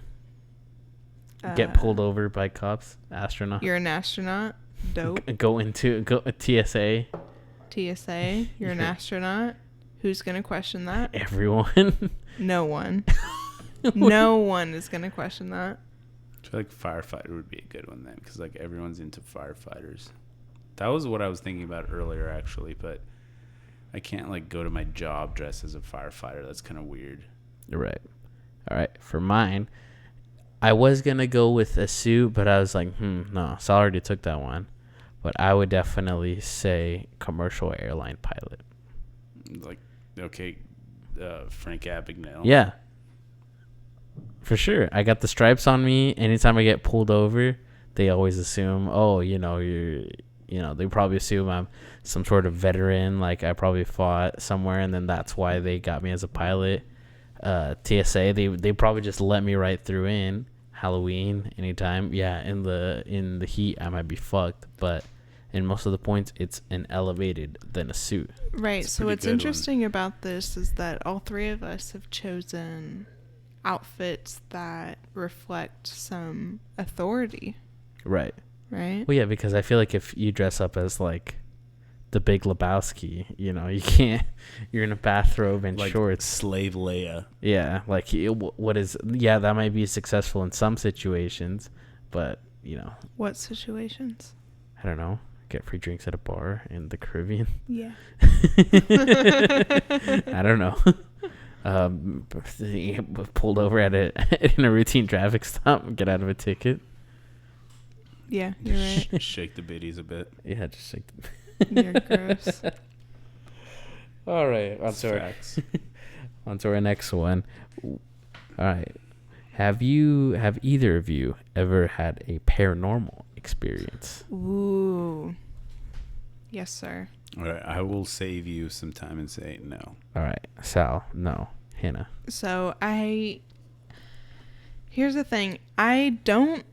Get pulled over by cops. Astronaut. You're an astronaut. Dope. Go TSA. TSA. You're an astronaut. Who's going to question that? Everyone. No one. No one is going to question that. I feel like firefighter would be a good one then, because like everyone's into firefighters. That was what I was thinking about earlier, actually, but I can't like go to my job dressed as a firefighter. That's kind of weird. Right. All right. For mine, I was gonna go with a suit, but I was like, no. So I already took that one. But I would definitely say commercial airline pilot. Like, okay, Frank Abagnale. Yeah. For sure. I got the stripes on me. Anytime I get pulled over, they always assume, they probably assume I'm some sort of veteran, like I probably fought somewhere, and then that's why they got me as a pilot. TSA, they probably just let me right through in Halloween anytime. Yeah, in the heat I might be fucked, but in most of the points it's an elevated than a suit. Right. So what's interesting about this is that all three of us have chosen outfits that reflect some authority. Right. Right? Well, yeah, because I feel like if you dress up as like the Big Lebowski, you can't. You're in a bathrobe and like shorts. Slave Leia. Yeah, like that might be successful in some situations, but What situations? I don't know. Get free drinks at a bar in the Caribbean. Yeah. I don't know. Pulled over in a routine traffic stop and get out of a ticket. Yeah, you're right. Shake the bitties a bit. Yeah, just shake You're gross. All right, on to our next one. All right. Have either of you ever had a paranormal experience? Ooh. Yes, sir. All right, I will save you some time and say no. All right, Sal, no. Hannah. So here's the thing. I don't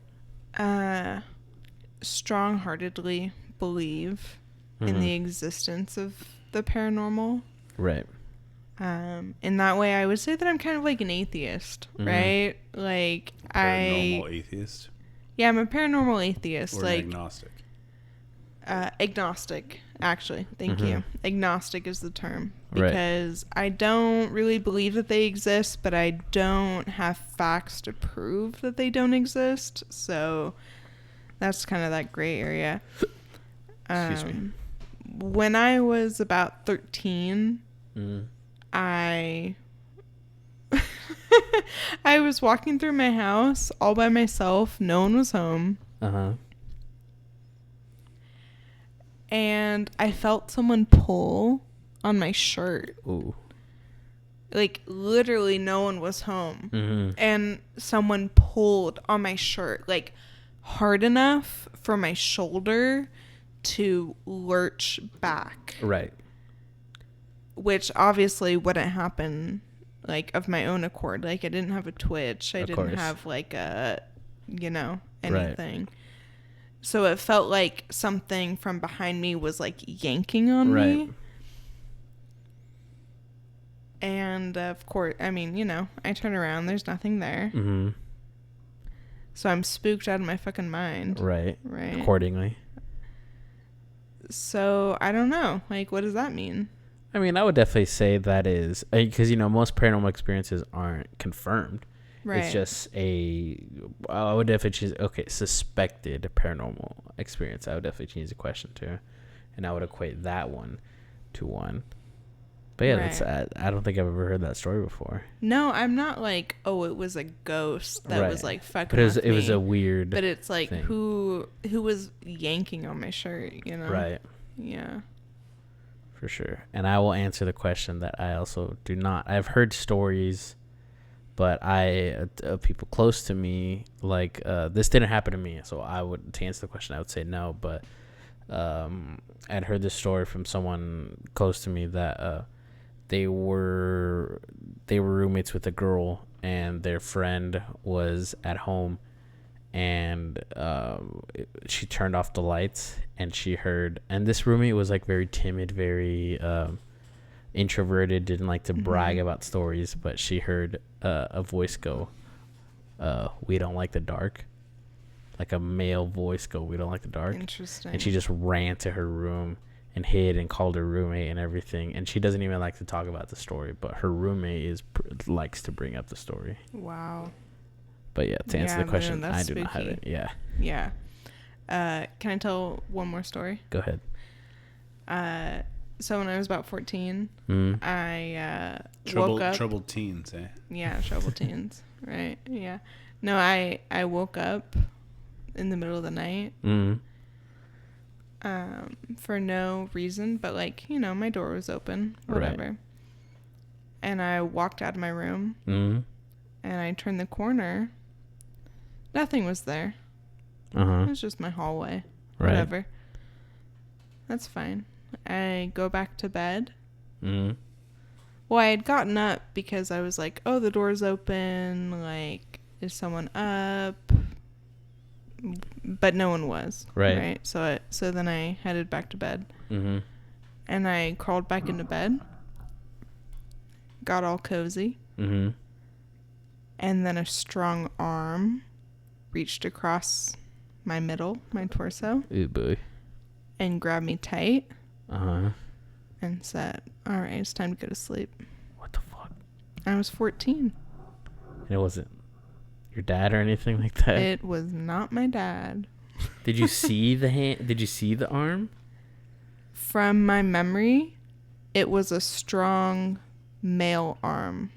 strong-heartedly believe in the existence of the paranormal. Right. In that way, I would say that I'm kind of like an atheist, right? Like Paranormal atheist? Yeah, I'm a paranormal atheist. Or like an agnostic? Agnostic, actually. Thank you. Agnostic is the term. Because I don't really believe that they exist, but I don't have facts to prove that they don't exist. So that's kind of that gray area. Excuse me. When I was about 13, I was walking through my house all by myself. No one was home. And I felt someone pull on my shirt. Ooh. Like, literally no one was home. And someone pulled on my shirt, like, hard enough for my shoulder to lurch back. Right. Which obviously wouldn't happen, like, of my own accord. Like, I didn't have a twitch. I didn't have, like, a, anything. Right. So it felt like something from behind me was, like, yanking on me. And, of course, I mean, I turn around. There's nothing there. So I'm spooked out of my fucking mind. Right. Accordingly. So, I don't know. Like, what does that mean? I mean, I would definitely say that is... Because, most paranormal experiences aren't confirmed. Right. It's just I would definitely choose... Okay, suspected paranormal experience. I would definitely change the question to. And I would equate that one to one. But yeah, right. I don't think I've ever heard that story before. No, I'm not like, oh, it was a ghost that was like fucking but it was a weird But it's like, thing. who was yanking on my shirt, Right. Yeah. For sure. And I will answer the question that I also do not. I've heard stories, but people close to me, like, this didn't happen to me. So to answer the question, I would say no. But I'd heard this story from someone close to me that they were roommates with a girl, and their friend was at home, and she turned off the lights, and she heard, and this roommate was like very timid, very introverted, didn't like to brag about stories, but she heard a voice go, "We don't like the dark." Like a male voice go, "We don't like the dark." Interesting. And she just ran to her room and hid and called her roommate and everything. And she doesn't even like to talk about the story, but her roommate likes to bring up the story. Wow. But yeah, to answer the question, I do not have it. Yeah. Yeah. Can I tell one more story? Go ahead. So when I was about 14, I woke up. Troubled teens, eh? Yeah, troubled teens. Right. Yeah. No, I woke up in the middle of the night. For no reason, but like, my door was open, whatever. Right. And I walked out of my room, and I turned the corner. Nothing was there. It was just my hallway. Right. Whatever. That's fine. I go back to bed. Well, I had gotten up because I was like, oh, the door's open. Like, is someone up? But no one was. Right. So then I headed back to bed. And I crawled back into bed. Got all cozy. And then a strong arm reached across my torso. Ooh, boy. And grabbed me tight. And said, all right, it's time to go to sleep. What the fuck? I was 14. And it wasn't your dad or anything like that? It was not my dad. Did you see the hand? Did you see the arm? From my memory, it was a strong male arm.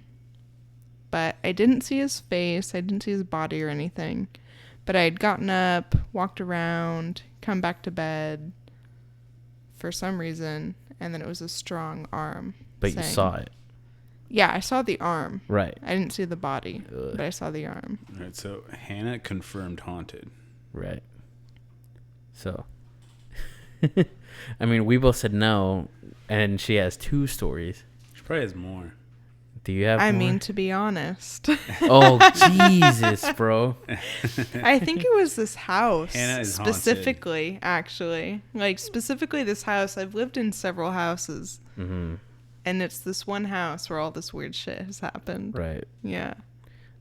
But I didn't see his face. I didn't see his body or anything. But I had gotten up, walked around, come back to bed for some reason, and then it was a strong arm. But you saw it. Yeah, I saw the arm. Right. I didn't see the body, but I saw the arm. All right, so Hannah confirmed haunted. Right. So, I mean, we both said no, and she has 2 stories. She probably has more. Do you have more? I mean, to be honest. Oh, Jesus, bro. I think it was this house. Hannah is specifically, actually. Like, specifically this house. I've lived in several houses. Mm-hmm. And it's this one house where all this weird shit has happened. Right. Yeah.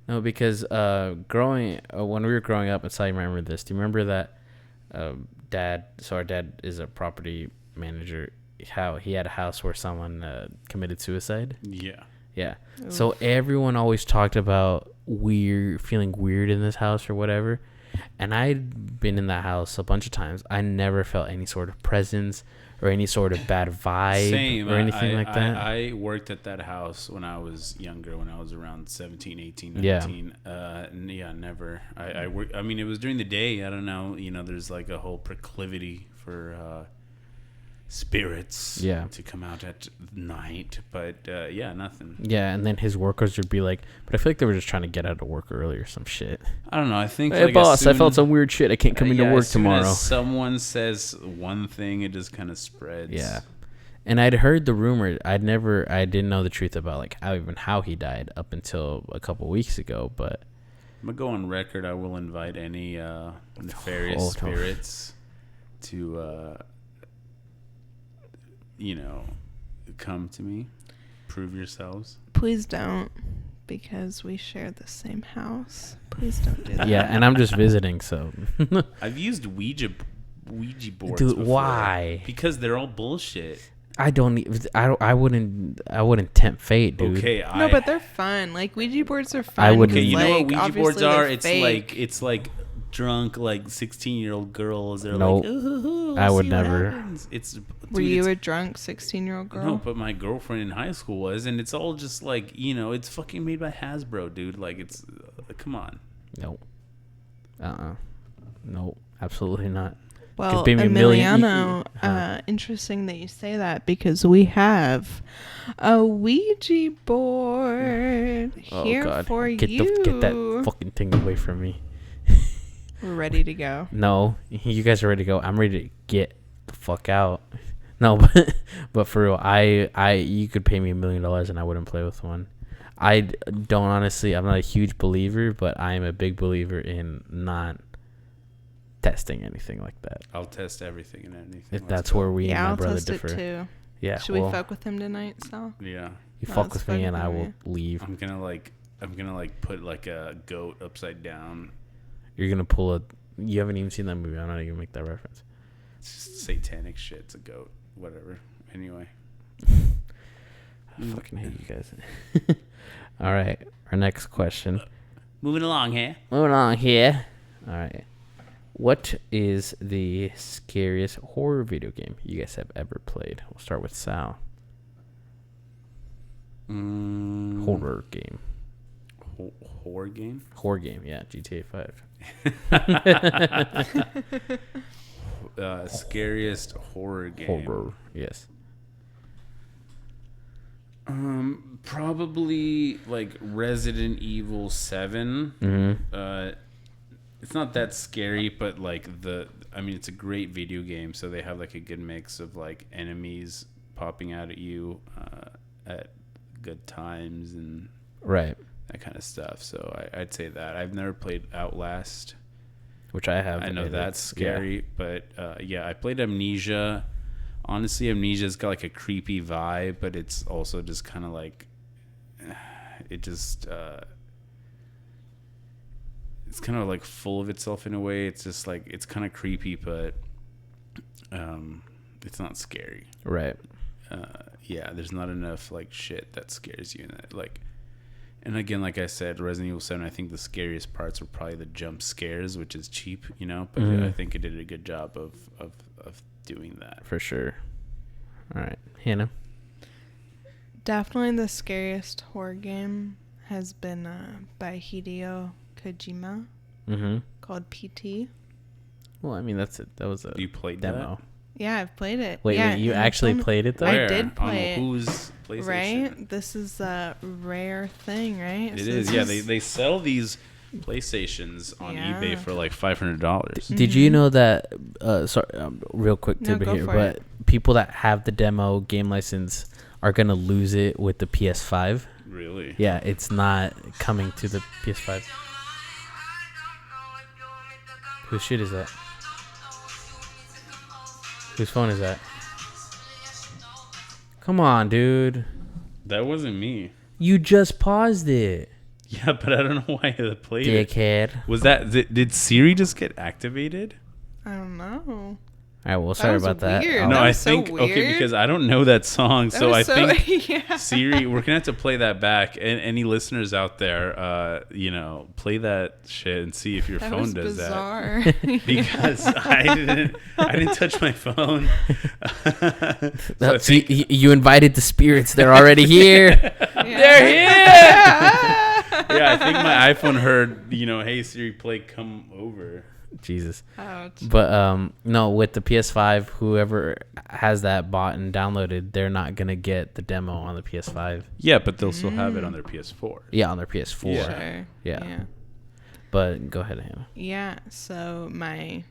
No, because when we were growing up, and so I remember this. Do you remember that dad? So our dad is a property manager. How he had a house where someone committed suicide. Yeah. Yeah. Oof. So everyone always talked about feeling weird in this house or whatever. And I'd been in that house a bunch of times. I never felt any sort of presence or any sort of bad vibe or anything like that. I worked at that house when I was younger, when I was around 17, 18, 19. Yeah, never. I worked, I mean, it was during the day. I don't know. You know, there's like a whole proclivity for spirits to come out at night. But yeah, nothing. Yeah, and then his workers would be like, but I feel like they were just trying to get out of work early or some shit. I don't know. I think, hey, boss, I felt some weird shit. I can't come into work tomorrow. As someone says one thing, it just kind of spreads. Yeah. And I'd heard the rumor. I didn't know the truth about like how he died up until a couple weeks ago. But I'm gonna go on record. I will invite any nefarious spirits to come to me. Prove yourselves. Please don't, because we share the same house. Please don't do that. Yeah, and I'm just visiting, so. I've used Ouija boards. Dude, before. why? Because they're all bullshit. I wouldn't tempt fate, dude. Okay, but they're fun. Like, Ouija boards are fun. I wouldn't. Okay, you know what Ouija boards are? It's like drunk, like 16-year-old girls. They're nope. like, ooh, I would never. Were you a drunk 16-year-old girl? No, but my girlfriend in high school was, and it's all just like, it's fucking made by Hasbro, dude. Like, it's come on. Nope. Nope. Absolutely not. Well, Emiliano, interesting that you say that, because we have a Ouija board here for you. Get that fucking thing away from me. We're ready to go. No, you guys are ready to go. I'm ready to get the fuck out. No, but for real, you could pay me $1 million and I wouldn't play with one. I don't honestly. I'm not a huge believer, but I am a big believer in not testing anything like that. I'll test everything and anything. If that's where we and my brother differ. I'll test it too. Yeah. Should we fuck with him tonight, Sal? Yeah. You fuck with me and I will leave. I'm gonna put like a goat upside down. You're gonna pull you haven't even seen that movie. I'm not even gonna make that reference. It's just satanic shit. It's a goat. Whatever. Anyway. I fucking hate you guys. All right. Our next question. Moving along here. All right. What is the scariest horror video game you guys have ever played? We'll start with Sal. Horror game. Horror game? Horror game, yeah. GTA 5. Scariest horror game. Horror, yes. Probably like Resident Evil 7. Mm-hmm. It's not that scary, but like it's a great video game, so they have like a good mix of like enemies popping out at you at good times and right, that kind of stuff. So I'd say that. I've never played Outlast, which I have. I know that's scary, but I played Amnesia. Honestly, Amnesia's got like a creepy vibe, but it's also just kind of like it just. It's kind of like full of itself in a way. It's just like it's kind of creepy, but it's not scary. Right. There's not enough like shit that scares you in it. Like, and again, like I said, Resident Evil 7. I think the scariest parts were probably the jump scares, which is cheap, but I think it did a good job of doing that for sure. All right, Hannah. Definitely the scariest horror game has been by Hideo Kojima, called PT. Well, I mean, that's it. That was a You played demo. that? Yeah, I've played it. Wait, yeah, you actually played it though? I Where? did play On it. whose PlayStation? Right? This is a rare thing, right? It is. Yeah, they sell these PlayStations on eBay for like $500. Did you know that? Sorry, real quick No, tidbit go here, for but people that have the demo game license are gonna lose it with the PS5. Really? Yeah, it's not coming to the PS5. Whose shit is that? Whose phone is that? Come on, dude. That wasn't me. You just paused it. Yeah, but I don't know why I played it. Dickhead. Was that... Did Siri just get activated? I don't know. All right, well, sorry was about that. weird. No, That I was so think... Okay, weird. because I don't know that song, so I think... yeah. Siri, we're gonna have to play that back. And any listeners out there, play that shit and see if your That phone was does bizarre. that. Because I didn't touch my phone. So I See, think, you invited the spirits. They're already here. They're here. yeah, I think my iPhone heard, hey Siri, play "Come Over." Jesus. Ouch. But no, with the PS5, whoever has that bought and downloaded, they're not gonna get the demo on the PS5. Yeah, but they'll still have it on their PS4. Yeah, on their PS4. Yeah. Sure. Yeah. But go ahead, Hannah. Yeah. So my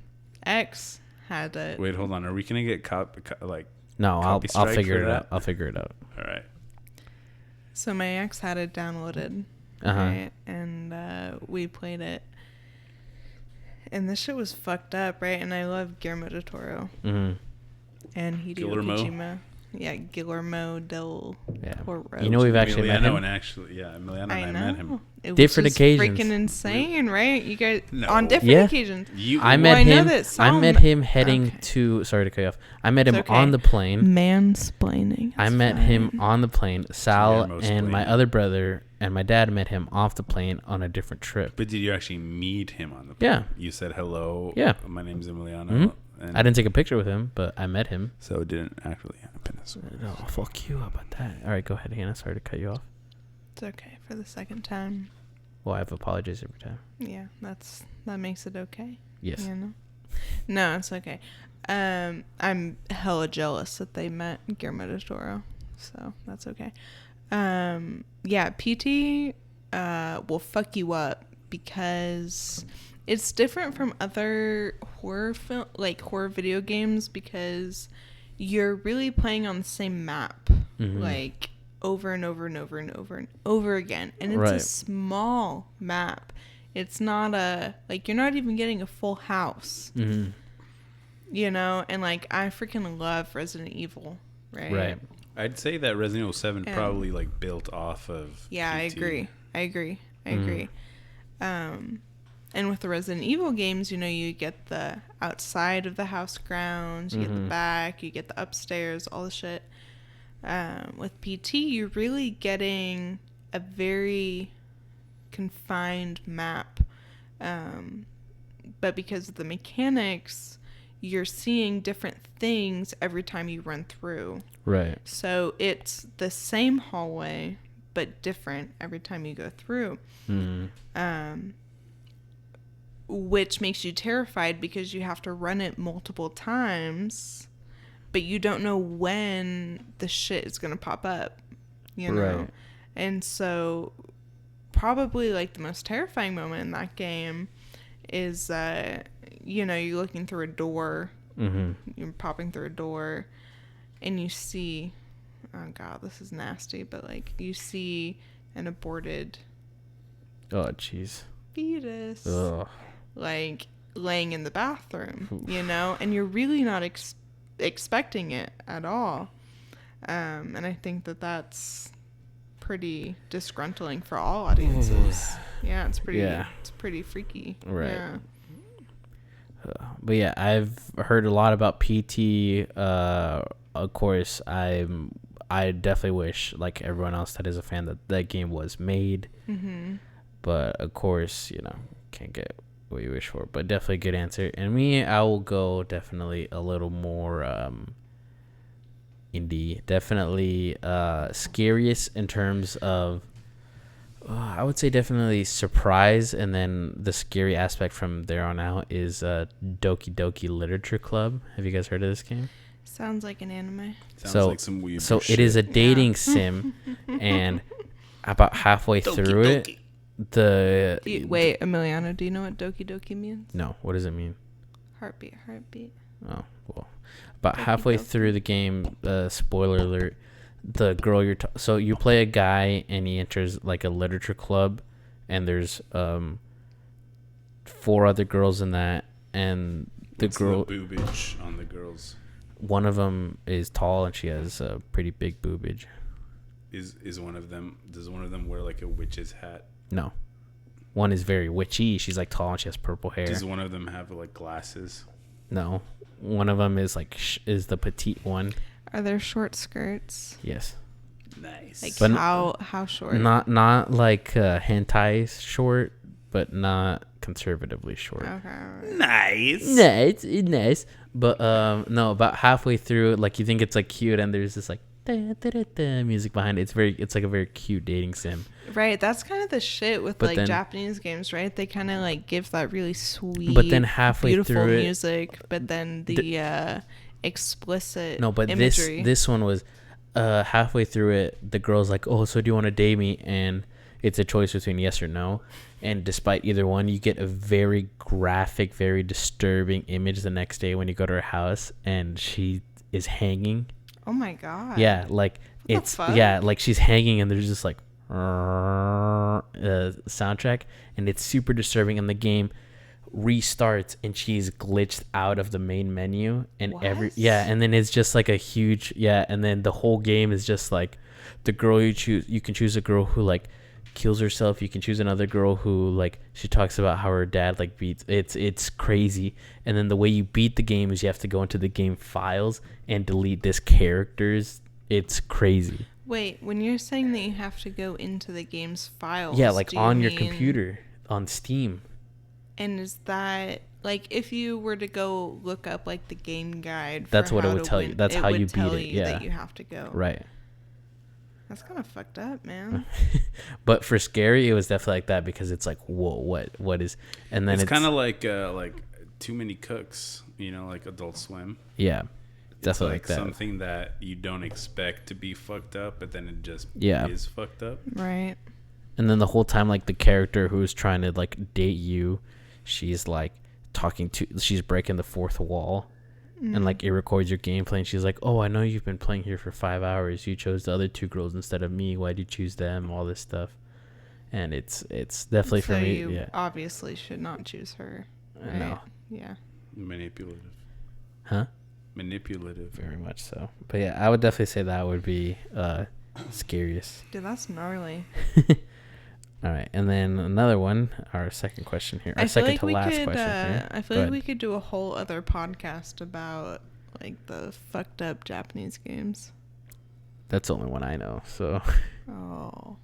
ex had it. Wait, hold on. Are we gonna get No, I'll Copy strike figure for it that? out. I'll figure it out. All right. So my ex had it downloaded. Uh-huh. Right? And we played it. And this shit was fucked up, right? And I love Guillermo del Toro. Mm-hmm. And Hideo Guillermo? Kojima. Yeah, Guillermo del Toro. You know, we've actually met him. Emiliano and I met him. It Different was just occasions. freaking insane, right? You guys No. on different Yeah. occasions. I Well, met I know him. that I some- met him heading Okay. to. Sorry to cut you off. I met him It's okay. on the plane. Mansplaining. I It's met fine. him on the plane. Sal Guillermo's and my plane. other brother and my dad met him off the plane on a different trip. But did you actually meet him on the plane? Yeah. You said hello. Yeah. My name's Emiliano. Mhm. And I didn't take a picture with him, but I met him. So it didn't actually happen. Oh, fuck you. How about that? All right, go ahead, Hannah. Sorry to cut you off. It's okay for the second time. Well, I have apologized every time. Yeah, that makes it okay. Yes. You know? No, it's okay. I'm hella jealous that they met Guillermo del Toro, so that's okay. Yeah, PT will fuck you up because it's different from other horror horror video games because you're really playing on the same map, like over and over and over and over and over again, and it's a small map. It's not you're not even getting a full house, you know. And I freaking love Resident Evil, right? Right. I'd say that Resident Evil 7 probably built off of. Yeah, PT. I agree. And with the Resident Evil games, you get the outside of the house grounds, you get the back, you get the upstairs, all the shit. With PT, you're really getting a very confined map. But because of the mechanics, you're seeing different things every time you run through. Right. So it's the same hallway, but different every time you go through. Which makes you terrified because you have to run it multiple times, but you don't know when the shit is going to pop up, you know? Right. And so probably the most terrifying moment in that game is, you're looking through a door, you're popping through a door, and you see, oh God, this is nasty, but you see an aborted Oh, jeez. fetus. Ugh. Laying in the bathroom, and you're really not expecting it at all. And I think that's pretty disgruntling for all audiences. Yeah, it's pretty freaky. Right. Yeah. But yeah, I've heard a lot about PT. Of course, I definitely wish, like everyone else that is a fan, that game was made. But of course, can't get what you wish for. But definitely a good answer. And me, I will go definitely a little more indie. Definitely scariest in terms of I would say definitely surprise, and then the scary aspect from there on out is Doki Doki Literature Club. Have you guys heard of this game? Sounds like an anime. Sounds like some weird So shit. it is a dating sim, and about halfway through it, Wait, Emiliano, do you know what Doki Doki means? No, what does it mean? Heartbeat. Oh, well, about halfway through the game, spoiler alert, the girl so you play a guy and he enters like a literature club, and there's 4 other girls in that, and What's the boobage on the girls? One of them is tall and she has a pretty big boobage. Is one of them? Does one of them wear like a witch's hat? No, one is very witchy. She's like tall and she has purple hair. Does one of them have like glasses? No, one of them is like is the petite one. Are there short skirts? Yes. Nice. Like But how short? Not like hentai short, but not conservatively short. Okay. Nice. But no, about halfway through, like you think it's like cute, and there's this like da, da, da, da, music behind it. It's like a very cute dating sim. Right, that's kind of the shit with But like then, Japanese games, right? They kind of like give that really sweet, but then halfway beautiful through it, music, but then the explicit but imagery. this one was halfway through it, the girl's like, oh, so do you want to date me? And it's a choice between yes or no, and despite either one, you get a very graphic, very disturbing image the next day when you go to her house and she is hanging. Oh my god. Yeah, like What it's the fuck? yeah, like she's hanging and there's just like soundtrack, and it's super disturbing, and the game restarts and she's glitched out of the main menu, and What? and then it's just like a huge and then the whole game is just like the girl you choose. You can choose a girl who like kills herself. You can choose another girl who like she talks about how her dad like beats. It's crazy. And then the way you beat the game is you have to go into the game files and delete this characters. It's crazy. Wait, when you're saying that you have to go into the game's files, Yeah, like on your computer on Steam. And is that like if you were to go look up like the game guide? That's for what it how would to tell you. win, That's how you beat tell it. you Yeah, that you have to go. right. That's kind of fucked up, man. But for scary, it was definitely like that because it's like, whoa, what is? And then it's kind of like Too Many Cooks, you know, like Adult Swim. Yeah, definitely like like that. Something that you don't expect to be fucked up, but then it just is fucked up. Right. And then the whole time, like the character who's trying to like date you, she's like she's breaking the fourth wall. And like it records your gameplay, and she's like, oh, I know you've been playing here for 5 hours. You chose the other 2 girls instead of me. Why'd you choose them? All this stuff. And it's definitely So for me. you Yeah. obviously should not choose her. Right? No. Yeah. Manipulative. Huh? Manipulative. Very much so. But yeah, I would definitely say that would be scariest. Dude, that's gnarly. All right, and then another one, our second question here. Our second to last question here. I feel like we could do a whole other podcast about like the fucked up Japanese games. That's the only one I know, so Oh.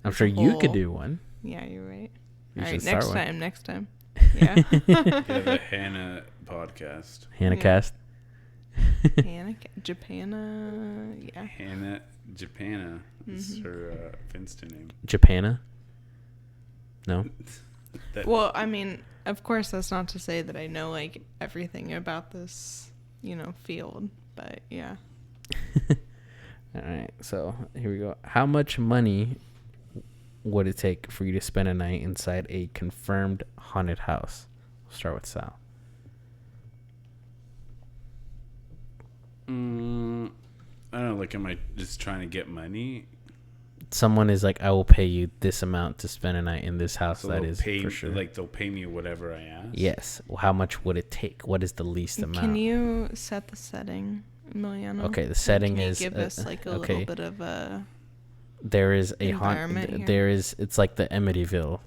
I'm sure you could do one. Yeah, you're right. You All should right, start next time. Yeah. You have a Hannah podcast. Hannah Yeah. cast. Japana. Yeah. Hannah Japana is her Finsta name. Japana? No? Well, I mean, of course, that's not to say that I know like everything about this, field, but yeah. All right, so here we go. How much money would it take for you to spend a night inside a confirmed haunted house? We'll start with Sal. I don't know. Like, am I just trying to get money? Someone is like, I will pay you this amount to spend a night in this house. So that they'll is pay, for sure. Like, they'll pay me whatever I ask. Yes. Well, how much would it take? What is the least amount? Can you set the setting, Emiliano? Okay, the setting Can you is give us like a little bit of a. There is a environment here? There is. It's like the Amityville.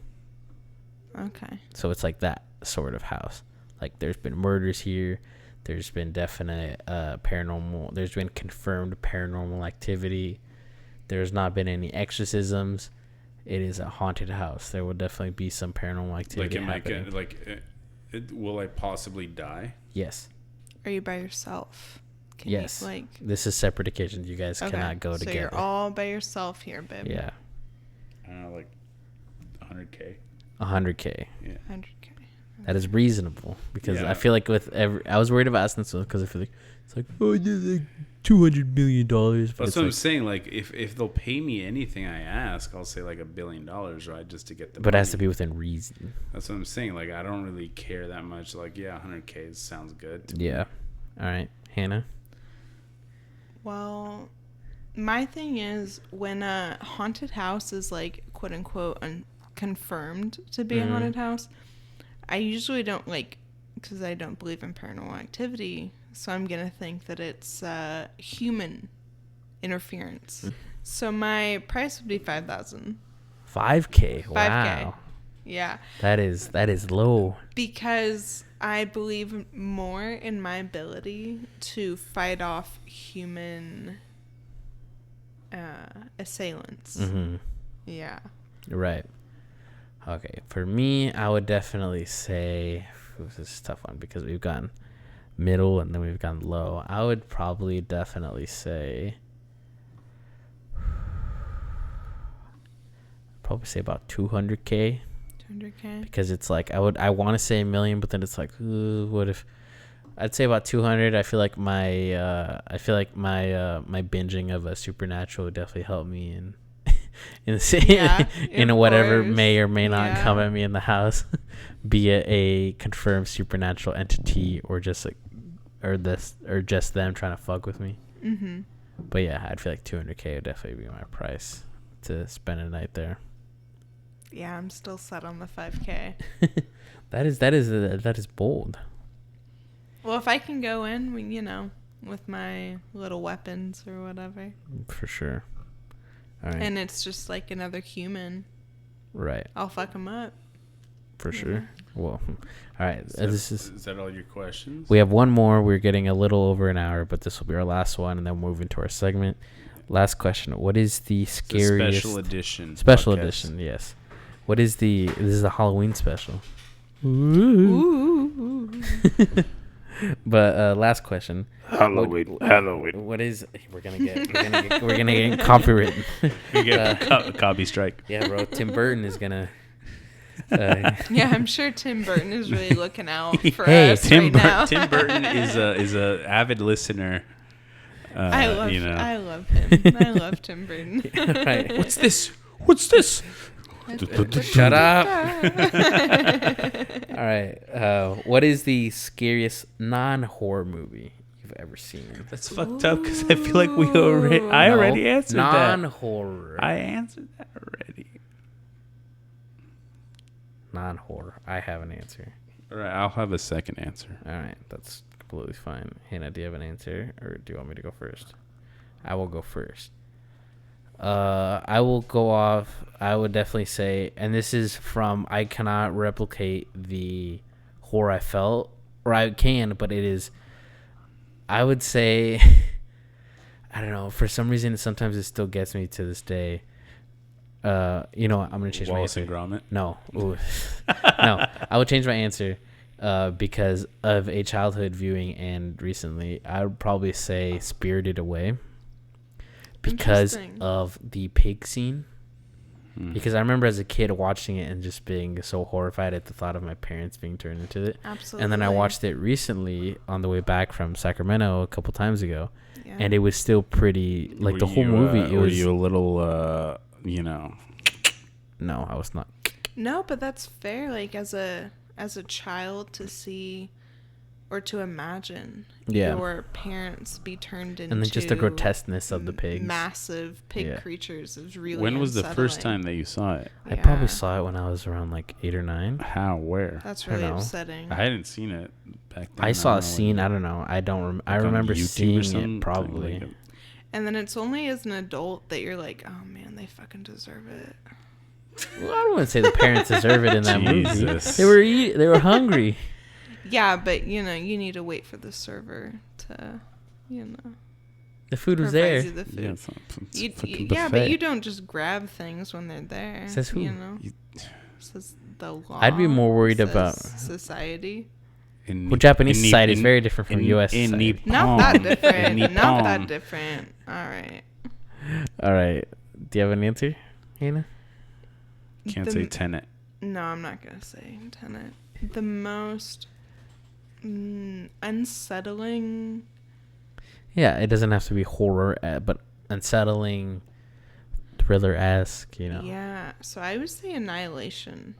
Okay. So it's like that sort of house. Like there's been murders here. There's been definite paranormal. There's been confirmed paranormal activity. There's not been any exorcisms. It is a haunted house. There will definitely be some paranormal activity happening. Will I possibly die? Yes. Are you by yourself? Can Yes. You, this is separate occasions. You guys cannot go so together. You're all by yourself here, babe. Yeah. I don't know, like 100K. 100K. Yeah. 100K. That is reasonable because I feel like I was worried about asking this because I feel like it's like, oh, like $200 million. That's what I'm saying. Like, if they'll pay me anything I ask, I'll say like $1 billion, right? Just to get the. But money. it has to be within reason. That's what I'm saying. Like, I don't really care that much. Like, yeah, 100K sounds good. Yeah. All right, Hannah. Well, my thing is when a haunted house is like quote unquote confirmed to be a haunted house, I usually don't because I don't believe in paranormal activity, so I'm gonna think that it's human interference. So my price would be $5,000. $5K. Wow. 5K. Yeah. That is low. Because I believe more in my ability to fight off human assailants. Mm-hmm. Yeah. Right. Okay. For me, I would definitely say this is a tough one because we've gone middle and then we've gone low. I would probably definitely say about 200K. 200K. Because it's like I want to say $1 million, but then it's like, what if? I'd say about 200. I feel like my my binging of a Supernatural would definitely help me in whatever may or may not come at me in the house, be it a confirmed supernatural entity or just just them trying to fuck with me. Mm-hmm. But yeah, I'd feel like 200K would definitely be my price to spend a night there. Yeah, I'm still set on the 5K. That is bold. Well, if I can go in, with my little weapons or whatever. For sure. All right. And it's just like another human. Right. I'll fuck them up. For sure. Well, all right. Is that all your questions? We have one more. We're getting a little over an hour, but this will be our last one, and then we'll move into our segment. Last question. What is the scariest... special edition. Special podcast. edition, yes. What is this is a Halloween special. Ooh. But last question. Halloween. What is we're gonna get copywritten. You get a copy strike. Yeah, bro. Tim Burton is gonna. Yeah, I'm sure Tim Burton is really looking out for us Tim now. Tim Burton is a avid listener. I love him. I love Tim Burton. Right. What's this? Shut up. All right. What is the scariest non-horror movie you've ever seen? That's fucked up because I feel like I already answered that. Non-horror. I answered that already. Non-horror. I have an answer. All right, I'll have a second answer. All right, that's completely fine. Hannah, do you have an answer, or do you want me to go first? I will go first. I will go off. I would definitely say, and this is from, I cannot replicate the horror I felt, or I can, but it is, I would say, I don't know, for some reason, sometimes it still gets me to this day. You know what? I'm going to change Wallace my answer. and Gromit? No. Ooh. No, I would change my answer because of a childhood viewing and recently. I would probably say Spirited Away. Because of the pig scene. Because I remember as a kid watching it and just being so horrified at the thought of my parents being turned into it. Absolutely. And then I watched it recently on the way back from Sacramento a couple times ago. Yeah. And it was still pretty, like the whole movie. Were you a little, No, I was not. No, but that's fair. Like as a child to see or to imagine your parents be turned into, and then just the grotesqueness of the pigs, massive pig creatures is really. When was unsettling. the first time that you saw it? I probably saw it when I was around like 8 or 9. How? Where? That's really upsetting. I hadn't seen it back then. I saw a scene. I don't know. I don't. I remember seeing it probably. And then it's only as an adult that you're like, oh man, they fucking deserve it. Well, I wouldn't say the parents deserve it in that movie. They were hungry. Yeah, but you need to wait for the server to, the food was there. The food. Yeah, but you don't just grab things when they're there. Says who? Says the law. I'd be more worried about society. Well, Japanese society is very different from U.S. society. Not that different. Not that different. All right. All right. Do you have an answer, Hannah? Can't say Tenet. No, I'm not gonna say Tenet. The most unsettling. Yeah, it doesn't have to be horror, but unsettling, thriller-esque. Yeah, so I would say Annihilation.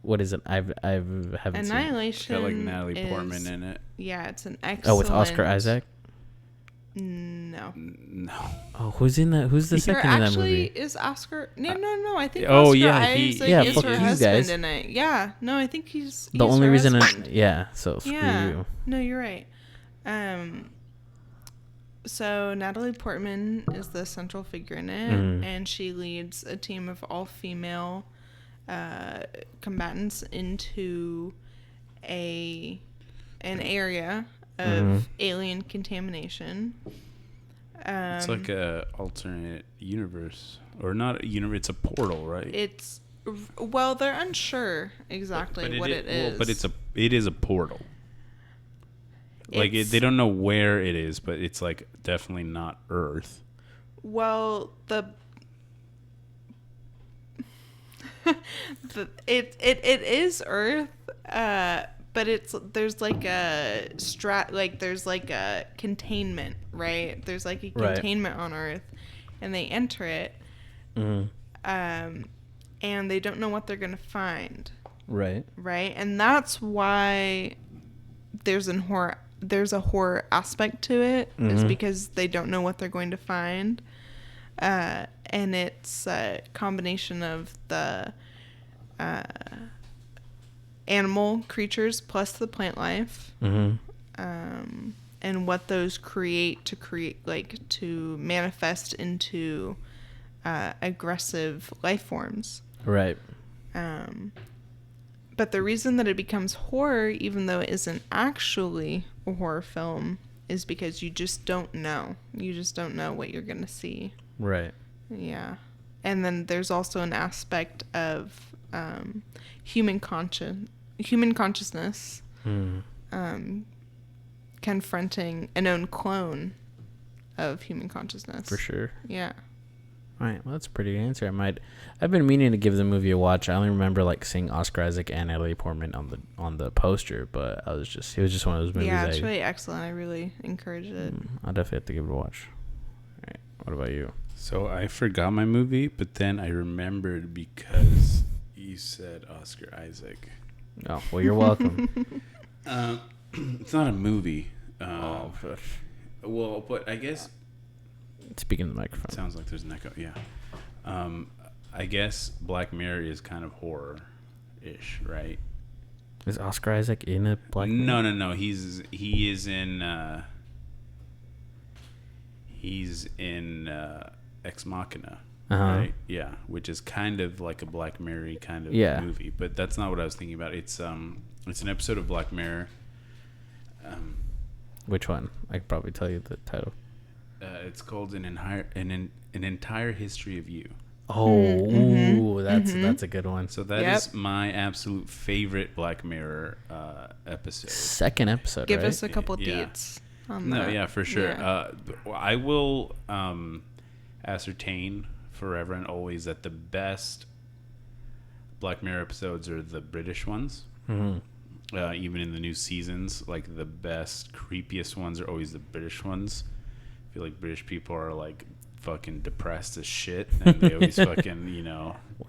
What is it? I haven't seen it. Annihilation. It's got like Natalie Portman in it. Yeah, it's an excellent. Oh, with Oscar Isaac. No. Oh, who's in that? Who's the second in that movie? Is Oscar? No. I think. Oh, Oscar yeah, Isaac is fuck her you husband guys. in it. Yeah. No, I think he's The only her reason. husband. So screw you. No, you're right. So Natalie Portman is the central figure in it, and she leads a team of all-female combatants into an area of alien contamination. It's like a alternate universe, or not a universe. It's a portal, right? They're unsure exactly what it is. But it is a portal. Like they don't know where it is, but it's like definitely not Earth. Well, it is Earth, but there's like a there's like a containment, right? There's like a containment on Earth, and they enter it, and they don't know what they're gonna find. Right. Right, and that's why there's a horror aspect to it, is because they don't know what they're going to find, and it's a combination of the animal creatures plus the plant life, and what those to manifest into aggressive life forms. Right. But the reason that it becomes horror, even though it isn't actually a horror film, is because you just don't know. You just don't know what you're going to see. Right. Yeah. And then there's also an aspect of human consciousness confronting an own clone of human consciousness. For sure. Yeah. All right, well, that's a pretty good answer. I've been meaning to give the movie a watch. I only remember like seeing Oscar Isaac and Natalie Portman on the poster, but it was just one of those movies. Yeah, it's really excellent. I really encourage it. I'll definitely have to give it a watch. All right, what about you? So I forgot my movie, but then I remembered because you said Oscar Isaac. Oh, well, you're welcome. It's not a movie. Well, but I guess. Speaking of the microphone. Sounds like there's an echo. Yeah. I guess Black Mirror is kind of horror-ish, right? Is Oscar Isaac in a Black Mirror? No. He is in Ex Machina, right? Yeah, which is kind of like a Black Mirror kind of movie, but that's not what I was thinking about. It's an episode of Black Mirror. Which one? I could probably tell you the title. It's called an entire history of you. Oh, that's a good one. So that is my absolute favorite Black Mirror episode. Second episode. Give right? us a couple dates. On that. Yeah, for sure. Yeah. I will ascertain forever and always that the best Black Mirror episodes are the British ones. Even in the new seasons, like the best, creepiest ones are always the British ones. I feel like British people are like fucking depressed as shit, and they always fucking,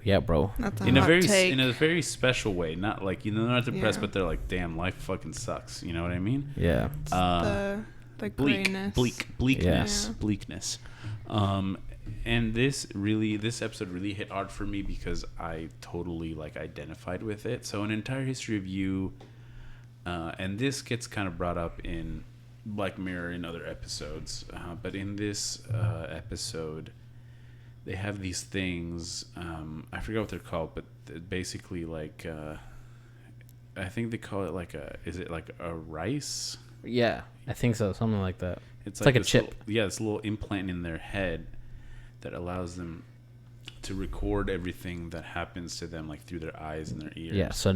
yeah, bro. That's in a very special way. Not like they're not depressed, but they're like, damn, life fucking sucks. You know what I mean? Yeah. The grayness. Bleakness. And this episode really hit hard for me because I totally like identified with it. So an entire history of you, and this gets kind of brought up in Black Mirror in other episodes, but in this episode they have these things, I forget what they're called, but basically like I think they call it like is it like a rice? Yeah, I think so, something like that. It's like a chip. This little implant in their head that allows them to record everything that happens to them, like through their eyes and their ears. Yeah, so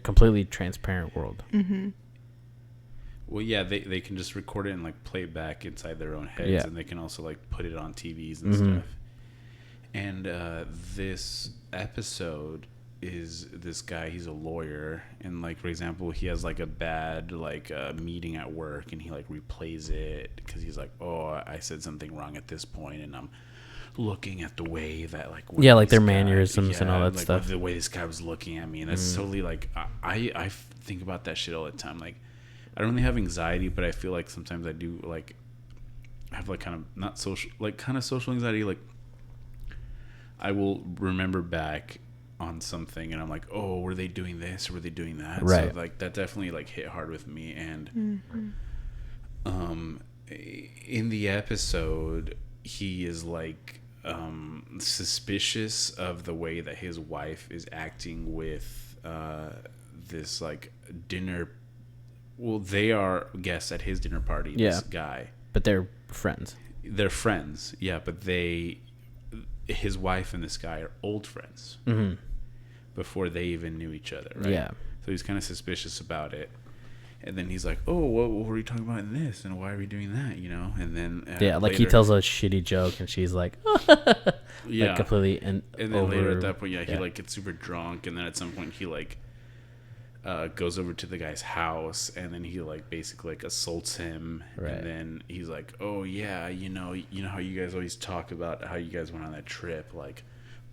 completely transparent world. Well, yeah, they can just record it and like play it back inside their own heads, and they can also like put it on TVs and stuff. And this episode is this guy, he's a lawyer, and like for example he has like a bad like meeting at work, and he like replays it because he's like, oh, I said something wrong at this point, and I'm looking at the way that like like their mannerisms and all that like, stuff, the way this guy was looking at me, and that's totally like I think about that shit all the time. Like I don't really have anxiety, but I feel like sometimes I do like have like kind of not social, like kind of social anxiety. Like I will remember back on something and I'm like, oh, were they doing this or were they doing that? Right. So like that definitely like hit hard with me. And in the episode he is like suspicious of the way that his wife is acting with this like dinner. Well, they are guests at his dinner party, this guy, but they're friends. They're friends, yeah, but his wife and this guy are old friends before they even knew each other, right? Yeah. So he's kind of suspicious about it. And then he's like, oh, what were you talking about in this? And why are we doing that, you know? And then like later, he tells a shitty joke and she's like, yeah. Like completely. And then later at that point, he like gets super drunk. And then at some point he like goes over to the guy's house, and then he like basically like assaults him. Right. And then he's like, oh yeah, you know how you guys always talk about how you guys went on that trip, like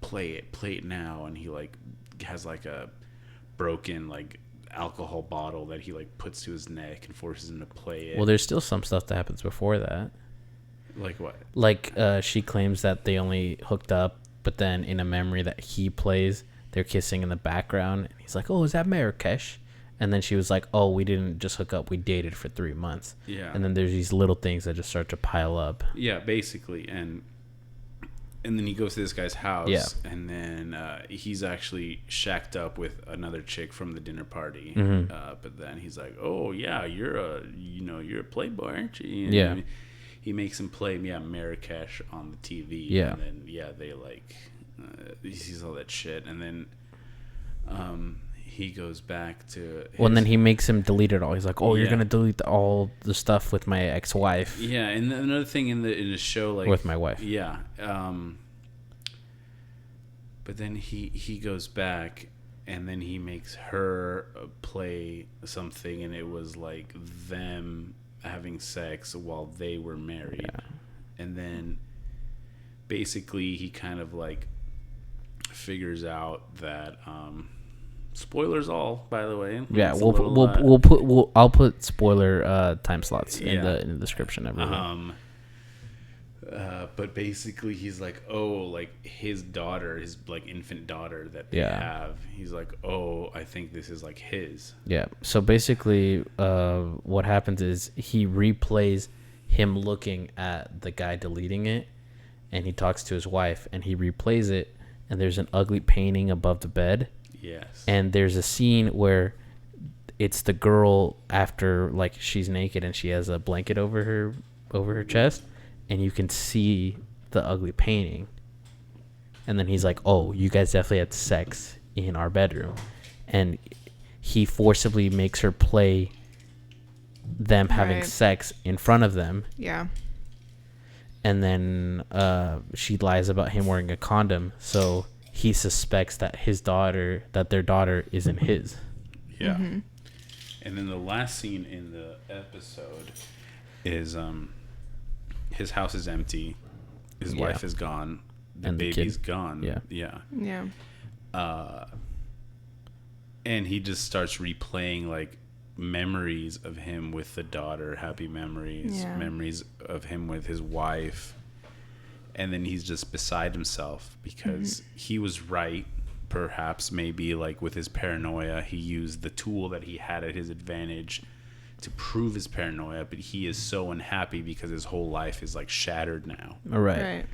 play it now. And he like has like a broken like alcohol bottle that he like puts to his neck and forces him to play it. Well, there's still some stuff that happens before that. Like what? Like she claims that they only hooked up, but then in a memory that he plays, they're kissing in the background, and he's like, oh, is that Marrakesh? And then she was like, oh, we didn't just hook up, we dated for 3 months. Yeah. And then there's these little things that just start to pile up. Yeah, basically. And then he goes to this guy's house, and then he's actually shacked up with another chick from the dinner party. But then he's like, oh yeah, you're a playboy, aren't you? And he makes him play Marrakesh on the TV. Yeah. And then they like he sees all that shit, and then he goes back to and then he makes him delete it all. He's like, oh, you're gonna delete all the stuff with my ex-wife. Yeah. And another thing in the show, like with my wife. Yeah. But then he goes back, and then he makes her play something, and it was like them having sex while they were married. And then basically he kind of like figures out that spoilers all, by the way. Yeah, I'll put spoiler time slots in the description. Everything. But basically he's like, oh, like his daughter, his like infant daughter that they have, he's like, oh, I think this is like his. Yeah. So basically what happens is he replays him looking at the guy deleting it, and he talks to his wife, and he replays it, and there's an ugly painting above the bed. Yes. And there's a scene where it's the girl after like she's naked and she has a blanket over her chest, and you can see the ugly painting. And then he's like, oh, you guys definitely had sex in our bedroom. And he forcibly makes her play them having sex in front of them. Yeah. And then she lies about him wearing a condom. So he suspects that their daughter isn't his. Yeah. Mm-hmm. And then the last scene in the episode is his house is empty. His wife is gone. The baby's gone. Yeah. And he just starts replaying like memories of him with the daughter, happy memories, memories of him with his wife. And then he's just beside himself because he was right. Perhaps maybe like with his paranoia, he used the tool that he had at his advantage to prove his paranoia, but he is so unhappy because his whole life is like shattered now. Right.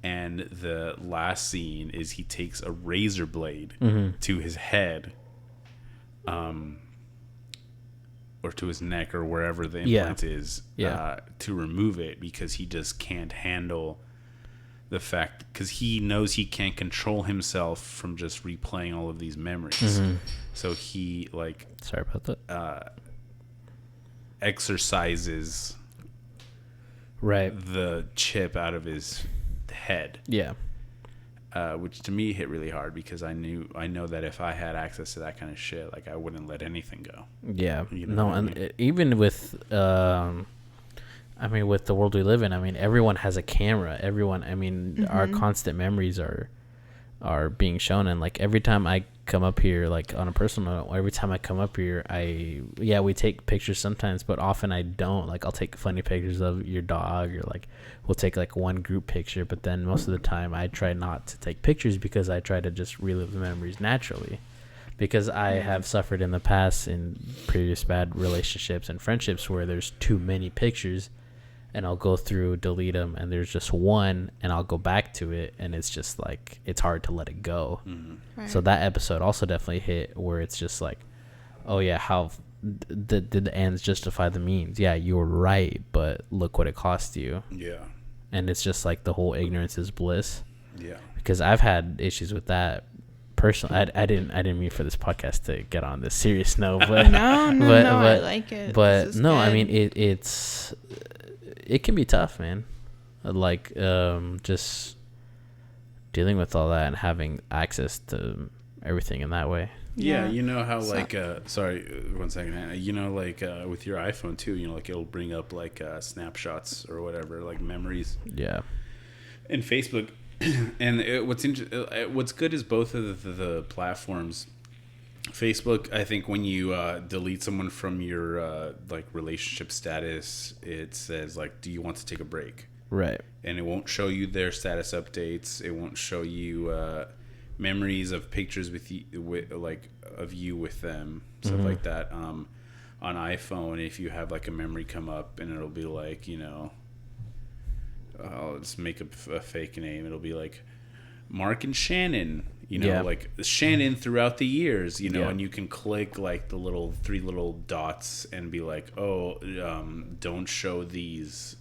And the last scene is he takes a razor blade to his head, or to his neck or wherever the implant is, to remove it because he just can't handle the fact, because he knows he can't control himself from just replaying all of these memories. So he like, sorry about that, exercises the chip out of his head. which to me hit really hard because I know that if I had access to that kind of shit, like I wouldn't let anything go. Yeah. You know no, and even with I mean, with the world we live in, I mean, everyone has a camera. Everyone, I mean, our constant memories are being shown. And, like, every time I come up here, like, on a personal note, every time I come up here, we take pictures sometimes, but often I don't. Like, I'll take funny pictures of your dog, or, like, we'll take, like, one group picture. But then most of the time I try not to take pictures because I try to just relive the memories naturally. Because I have suffered in the past in previous bad relationships and friendships where there's too many pictures. And I'll go through, delete them, and there's just one, and I'll go back to it, and it's just like it's hard to let it go. Right. So that episode also definitely hit where it's just like, oh yeah, how did the ends justify the means? Yeah, you were right, but look what it cost you. Yeah. And it's just like the whole ignorance is bliss. Yeah. Because I've had issues with that. Personally, I didn't mean for this podcast to get on this serious note, but no, I like it. But no, good. I mean it can be tough, man. Like, just dealing with all that and having access to everything in that way. Yeah, you know how, like, sorry, 1 second. You know, like, with your iPhone, too, you know, like, it'll bring up, like, snapshots or whatever, like, memories. Yeah. And Facebook. And what's good is both of the platforms. Facebook, I think when you delete someone from your like relationship status, it says like, do you want to take a break? Right. And it won't show you their status updates. It won't show you memories of pictures of you with them, stuff like that. On iPhone, if you have like a memory come up and it'll be like, you know, I'll just make a fake name. It'll be like Mark and Shannon. You know, like Shannon throughout the years, you know, and you can click like the 3 little dots and be like, oh, don't show these,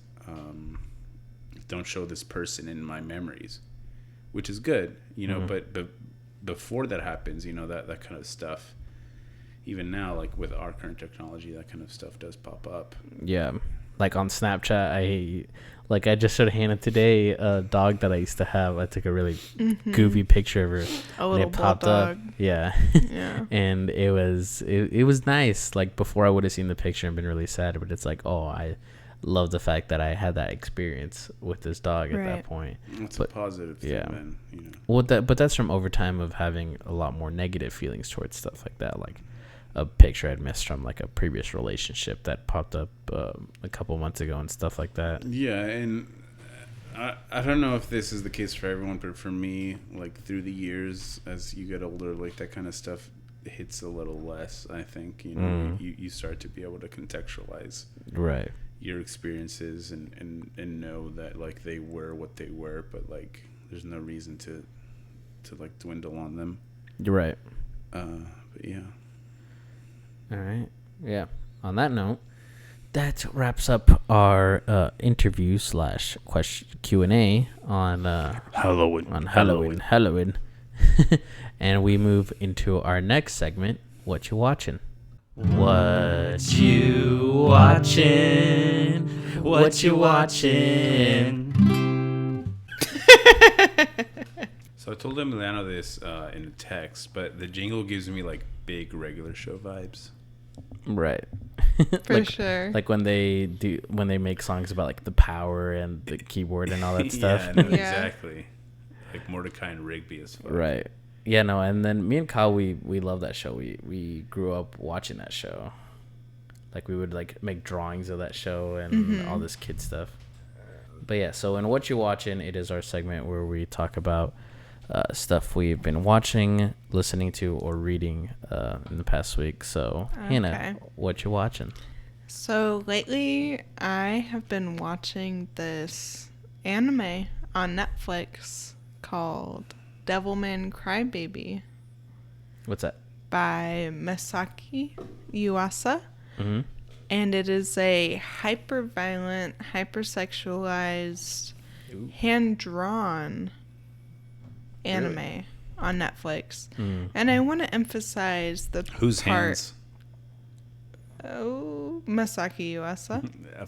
don't show this person in my memories, which is good, you know, but before that happens, you know, that kind of stuff, even now, like with our current technology, that kind of stuff does pop up. Yeah. Like on Snapchat, I just showed Hannah today a dog that I used to have. I took a really goofy picture of her. A little popped up. Yeah. Yeah. And it was nice. Like before I would have seen the picture and been really sad, but it's like, oh, I love the fact that I had that experience with this dog at that point. It's a positive thing, man. You know. Well, but that's from over time of having a lot more negative feelings towards stuff like that. Like a picture I'd missed from like a previous relationship that popped up a couple months ago and stuff like that. Yeah, and I don't know if this is the case for everyone, but for me, like through the years, as you get older, like that kind of stuff hits a little less. I think you start to be able to contextualize your experiences and know that like they were what they were, but like there's no reason to like dwindle on them. You're right. But yeah. All right. Yeah. On that note, that wraps up our interview / question Q&A on Halloween. On Halloween. And we move into our next segment. What you watching? What you watching? What you watching? So I told Emiliano this in a text, but the jingle gives me like big regular show vibes. Right. For sure. Like when they make songs about like the power and the keyboard and all that stuff. Yeah, no, exactly. Like Mordecai and Rigby as well. Right. Yeah, no, and then me and Kyle, we love that show. We grew up watching that show. Like we would like make drawings of that show and all this kid stuff. But yeah, so in What You Watching, it is our segment where we talk about stuff we've been watching, listening to, or reading in the past week. So, Hannah, what you watching? So lately, I have been watching this anime on Netflix called Devilman Crybaby. What's that? By Masaki Yuasa. Mm-hmm. And it is a hyper-violent, hyper-sexualized, hand-drawn anime on Netflix. And I want to emphasize the hands? Masaki Yuasa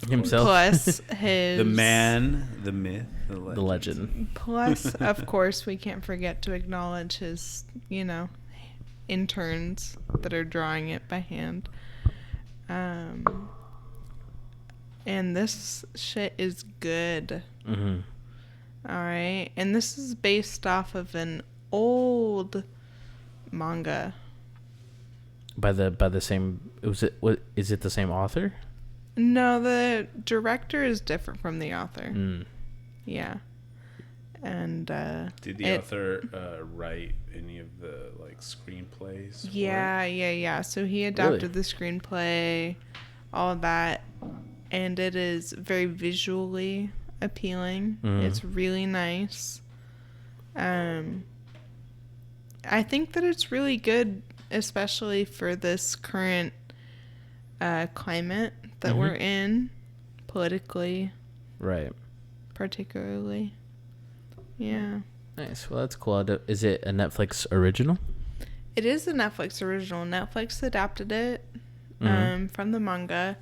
himself, plus his the man, the myth, the legend. Plus, of course, we can't forget to acknowledge his, interns that are drawing it by hand. And this shit is good. Mm-hmm. All right, and this is based off of an old manga. By the same, is it the same author? No, the director is different from the author. Yeah. And did the author write any of the screenplays? Yeah. So he adapted the screenplay, all of that, and it is very visually appealing. It's really nice. I think that it's really good, especially for this current climate that we're in, politically. Right. Particularly. Yeah. Nice. Well, that's cool. Is it a Netflix original? It is a Netflix original. Netflix adapted it from the manga.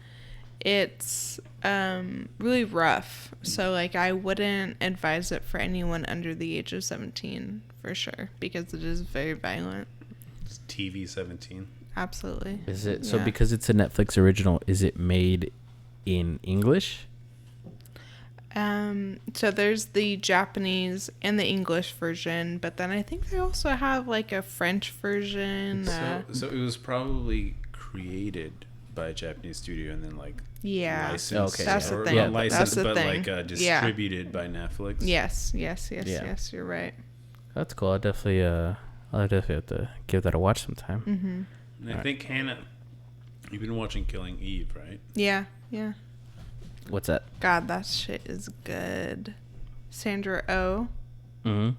It's really rough. So, I wouldn't advise it for anyone under the age of 17, for sure, because it is very violent. It's TV 17. Absolutely. Is it? So because it's a Netflix original, is it made in English? So there's the Japanese and the English version, but then I think they also have a French version. So it was probably created by a Japanese studio and then licensed. Okay. That's the thing. Not licensed, That's the but thing. distributed by Netflix. Yes. You're right. That's cool. I'll definitely have to give that a watch sometime. Mm-hmm. And I think Hannah, you've been watching Killing Eve, right? Yeah. What's that? God, that shit is good. Sandra Oh. Mm-hmm.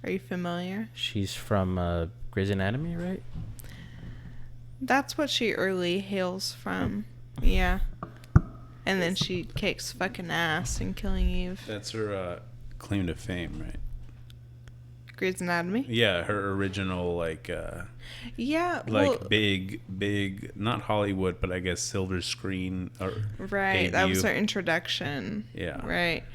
Are you familiar? She's from Grey's Anatomy, right? That's what she early hails from. Yeah. And then she kicks fucking ass in Killing Eve. That's her claim to fame, right? Grey's Anatomy? Yeah, her original big, not Hollywood, but I guess silver screen. Right, debut. that was her introduction. Yeah. Right.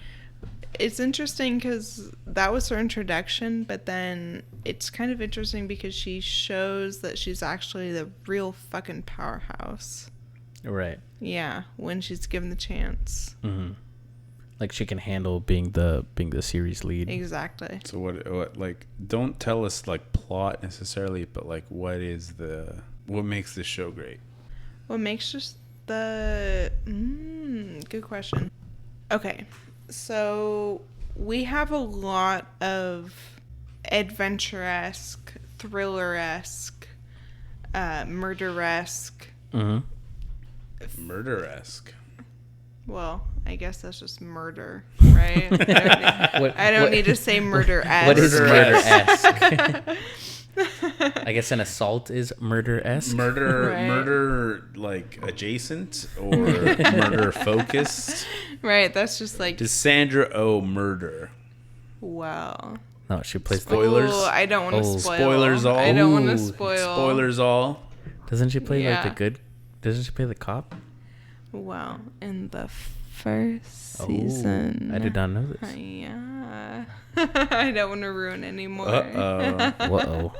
It's interesting because that was her introduction, but then it's kind of interesting because she shows that she's actually the real fucking powerhouse. Right. Yeah, when she's given the chance. Mm-hmm. She can handle being the series lead. Exactly. So what don't tell us plot necessarily, but what makes this show great? What makes just the good question. Okay. So we have a lot of adventure-esque, thriller-esque, murder-esque. Mm-hmm. Murder-esque. Well, I guess that's just murder, right? I don't need to say murder-esque. What is murder-esque? I guess an assault is murder-esque. Murder adjacent or murder focused. Right, that's just Does Sandra Oh murder? Wow. No, she plays spoilers. Ooh, I don't want to spoil. Spoilers all. I don't want to spoil. Spoilers all. Doesn't she play the good? Doesn't she play the cop? Well, in the first season. I did not know this. Yeah. I don't want to ruin anymore. Uh-oh.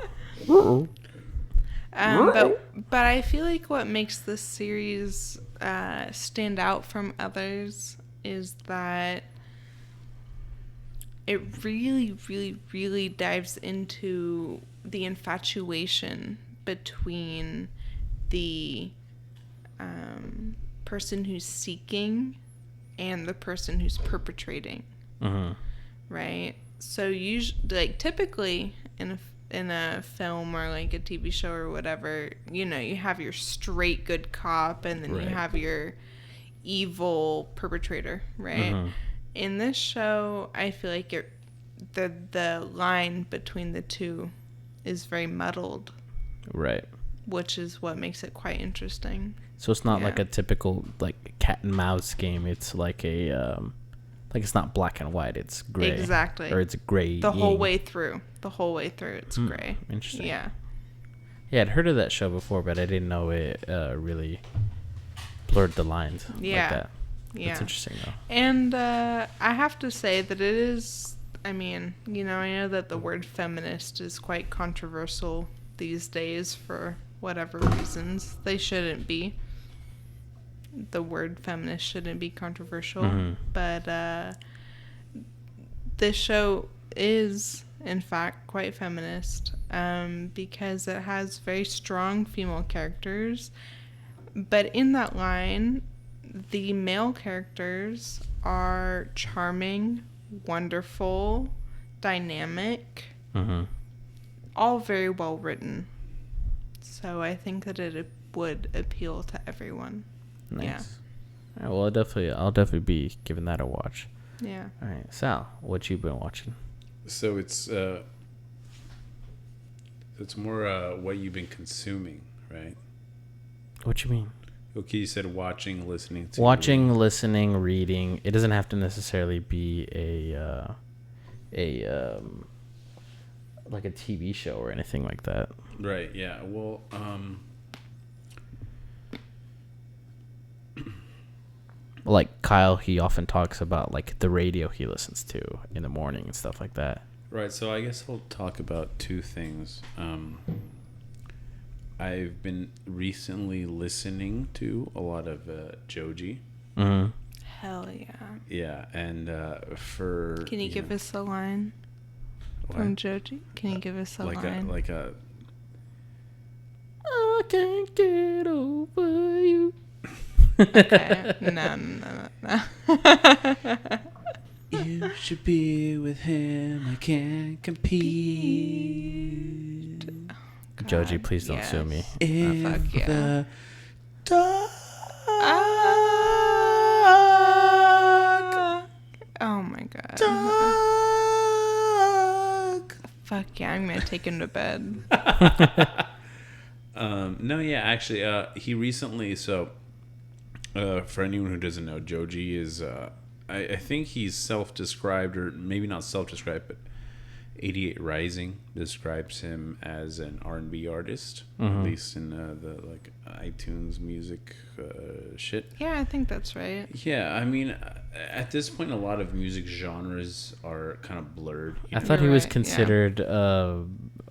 But I feel like what makes this series stand out from others is that it really, really, really dives into the infatuation between the person who's seeking and the person who's perpetrating. Mm-hmm. Right? So usually, typically in a film or a TV show or whatever, you have your straight good cop and then you have your evil perpetrator, right? Mm-hmm. In this show, I feel like the line between the two is very muddled. Right. Which is what makes it quite interesting. So it's not like a typical cat and mouse game. It's it's not black and white. It's gray. Exactly. Or it's gray. The whole way through. It's gray. Interesting. Yeah. Yeah, I'd heard of that show before, but I didn't know it really blurred the lines like that. Yeah. That's interesting, though. And I have to say that it is, I mean, I know that the word feminist is quite controversial these days for whatever reasons. They shouldn't be. The word feminist shouldn't be controversial. Mm-hmm. But this show is, in fact, quite feminist because it has very strong female characters. But in that line, the male characters are charming, wonderful, dynamic, all very well written. So I think that it would appeal to everyone. Nice. Yeah. All right, well, I'll definitely be giving that a watch. Yeah. All right, Sal, what you been watching? So it's more what you've been consuming, right? What you mean? Okay, you said watching, listening to. Watching, listening, reading. It doesn't have to necessarily be like a TV show or anything like that. Right. Yeah. Well, like Kyle, he often talks about like the radio he listens to in the morning and stuff like that. Right. So I guess I'll talk about two things. I've been recently listening to a lot of Joji. Mm-hmm. Hell yeah. Yeah, and for... Can you give us a line from Joji? Can you give us a line? I can't get over you. Okay. No. You should be with him. I can't compete. God, Joji, please don't sue me. Fuck yeah. Oh my god. Fuck yeah, I'm gonna take him to bed. No, yeah, actually, he recently, for anyone who doesn't know, Joji is, I think he's self-described, or maybe not self-described, but 88 Rising describes him as an R&B artist, at least in the like iTunes music shit. Yeah, I think that's right. Yeah, I mean, at this point, a lot of music genres are kind of blurred. I thought he was considered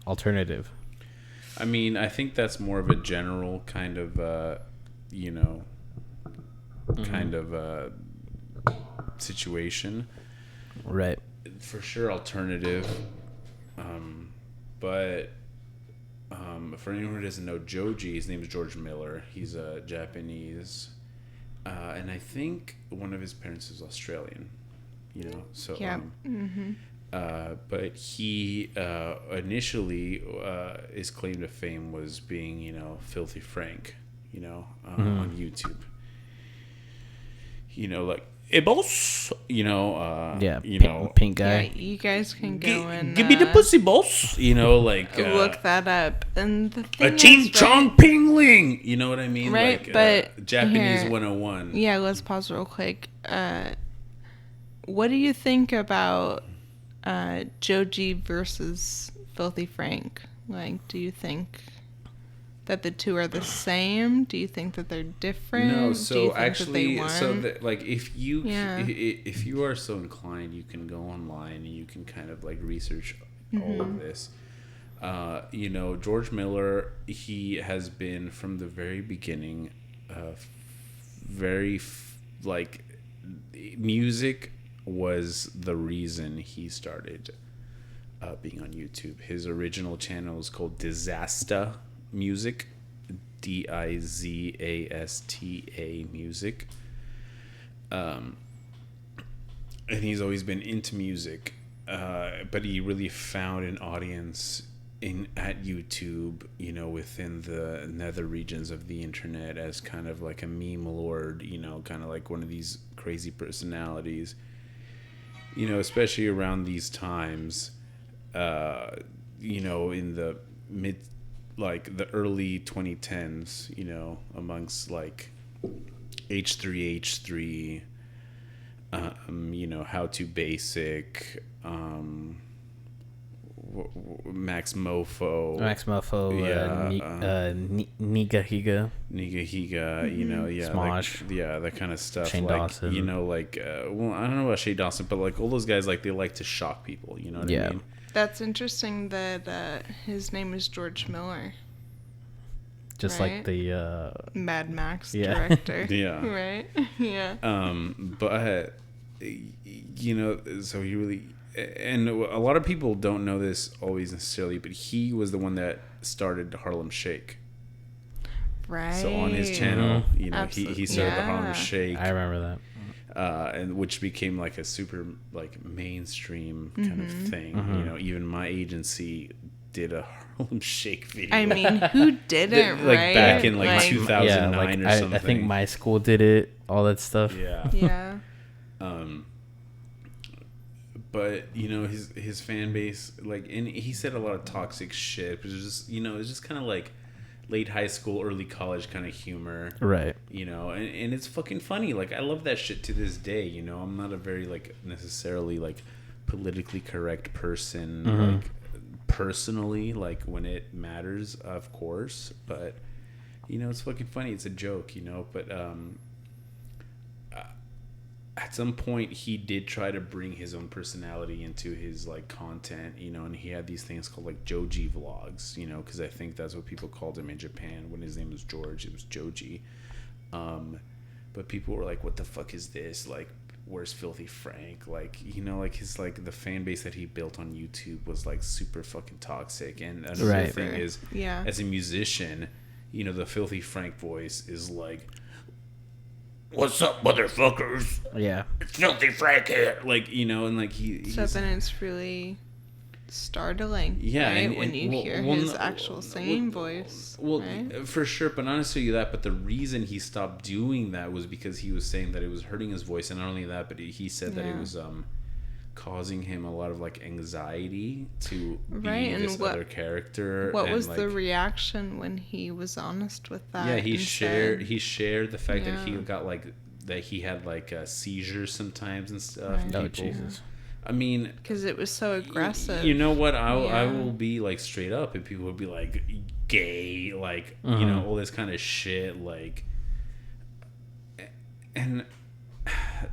alternative. I mean, I think that's more of a general kind of, situation. Right. For sure, alternative. But for anyone who doesn't know Joji, his name is George Miller. He's a Japanese, and I think one of his parents is Australian. So yeah. but he initially his claim to fame was being Filthy Frank, on YouTube. Like, hey boss, pink guy. Yeah, you guys can go and give me the pussy, boss. Like look that up. And the thing ching chong ping ling. You know what I mean? Right, like, but Japanese here, 101. Yeah, let's pause real quick. What do you think about Joji versus Filthy Frank? Like, do you think that the two are the same? Do you think that they're different? No, so actually, like if you are so inclined, you can go online and you can kind of like research all of this. George Miller, he has been from the very beginning, music was the reason he started being on YouTube. His original channel is called Disaster Music, Dizasta Music, and he's always been into music, but he really found an audience at YouTube, within the nether regions of the internet, as kind of like a meme lord, kind of like one of these crazy personalities, especially around these times, in the the early 2010s, amongst like H3H3, How to Basic, Max Mofo, Niga Higa, you know, Smosh, like, that kind of stuff. Shane like, Dawson, you know, like, well, I don't know about Shane Dawson, but like all those guys, like they like to shock people. You know what I mean? That's interesting that his name is George Miller. Just right? like the Mad Max director. Yeah. Right? Yeah. But you know, so he really, and a lot of people don't know this always necessarily, but he was the one that started Harlem Shake. Right. So on his channel, you know, he started the Harlem Shake. I remember that. And which became like a super like mainstream kind of thing. You know, even my agency did a Harlem Shake video. I mean, who didn't, like right? back in like 2009 or something. I think my school did it, all that stuff. Yeah. But you know, his fan base, like, and he said a lot of toxic shit, but it's just, you know, it's just kind of like late high school, early college kind of humor, right? You know, and it's fucking funny. Like, I love that shit to this day. You know, I'm not a very like necessarily like politically correct person, like personally, like when it matters, of course. But you know, it's fucking funny. It's a joke, you know. But at some point, he did try to bring his own personality into his like content, you know, and he had these things called like Joji vlogs, you know, because I think that's what people called him in Japan. When his name was George, it was Joji. But people were like, "What the fuck is this? Like, where's Filthy Frank?" Like, you know, like his like the fan base that he built on YouTube was like super fucking toxic. And another thing is, as a musician, you know, the Filthy Frank voice is like, "What's up, motherfuckers?" Yeah. "It's Filthy Frank here." Like, you know, and like so then it's really startling, right? And when you hear his actual singing voice. Well, right? For sure, but not necessarily that. But the reason he stopped doing that was because he was saying that it was hurting his voice, and not only that, but he said that it was causing him a lot of like anxiety to be this other character. What was the reaction when he was honest with that? Yeah, he shared the fact that he got like that he had like seizures sometimes and stuff. Right. Oh, Jesus. I mean, because it was so aggressive. You know what? I will be like straight up, and people will be like gay, like you know, all this kind of shit, like, and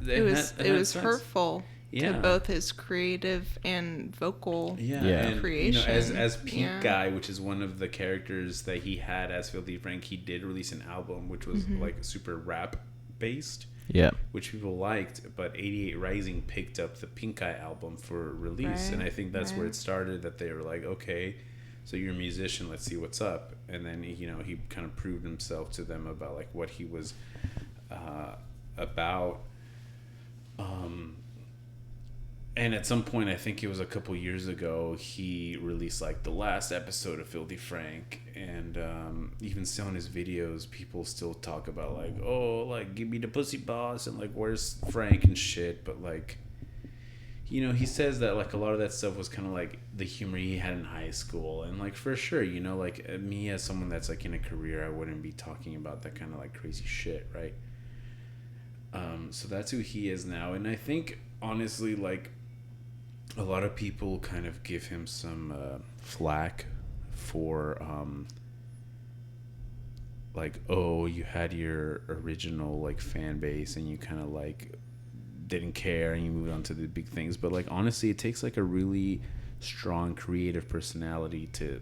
it was hurtful to both his creative and vocal creation. You know, as Pink Guy, which is one of the characters that he had as Filthy Frank, he did release an album which was like super rap based. Yeah, which people liked, but 88 Rising picked up the Pink Eye album for release, and I think that's where it started. That they were like, okay, so you're a musician, let's see what's up. And then you know, he kind of proved himself to them about like what he was about. And at some point, I think it was a couple years ago, he released like the last episode of Filthy Frank, and even still in his videos, people still talk about like, oh, like give me the pussy boss, and like where's Frank and shit. But like, you know, he says that like a lot of that stuff was kind of like the humor he had in high school, and like for sure, you know, like me as someone that's like in a career, I wouldn't be talking about that kind of like crazy shit, right? So that's who he is now, and I think honestly, like, a lot of people kind of give him some flack for like, oh, you had your original like fan base and you kind of like didn't care and you moved on to the big things. But like, honestly, it takes like a really strong creative personality to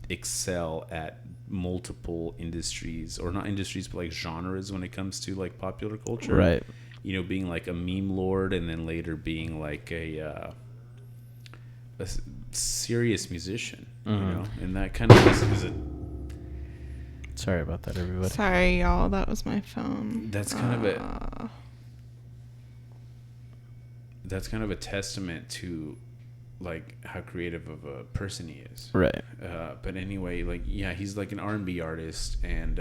excel at multiple industries, or not industries, but like genres when it comes to like popular culture, right? You know, being like a meme lord and then later being like a serious musician, you know, and that kind of is a. Sorry about that, everybody. Sorry, y'all. That was my phone. That's kind of a. That's kind of a testament to, like, how creative of a person he is. Right. But anyway, like, yeah, he's like an R&B artist, and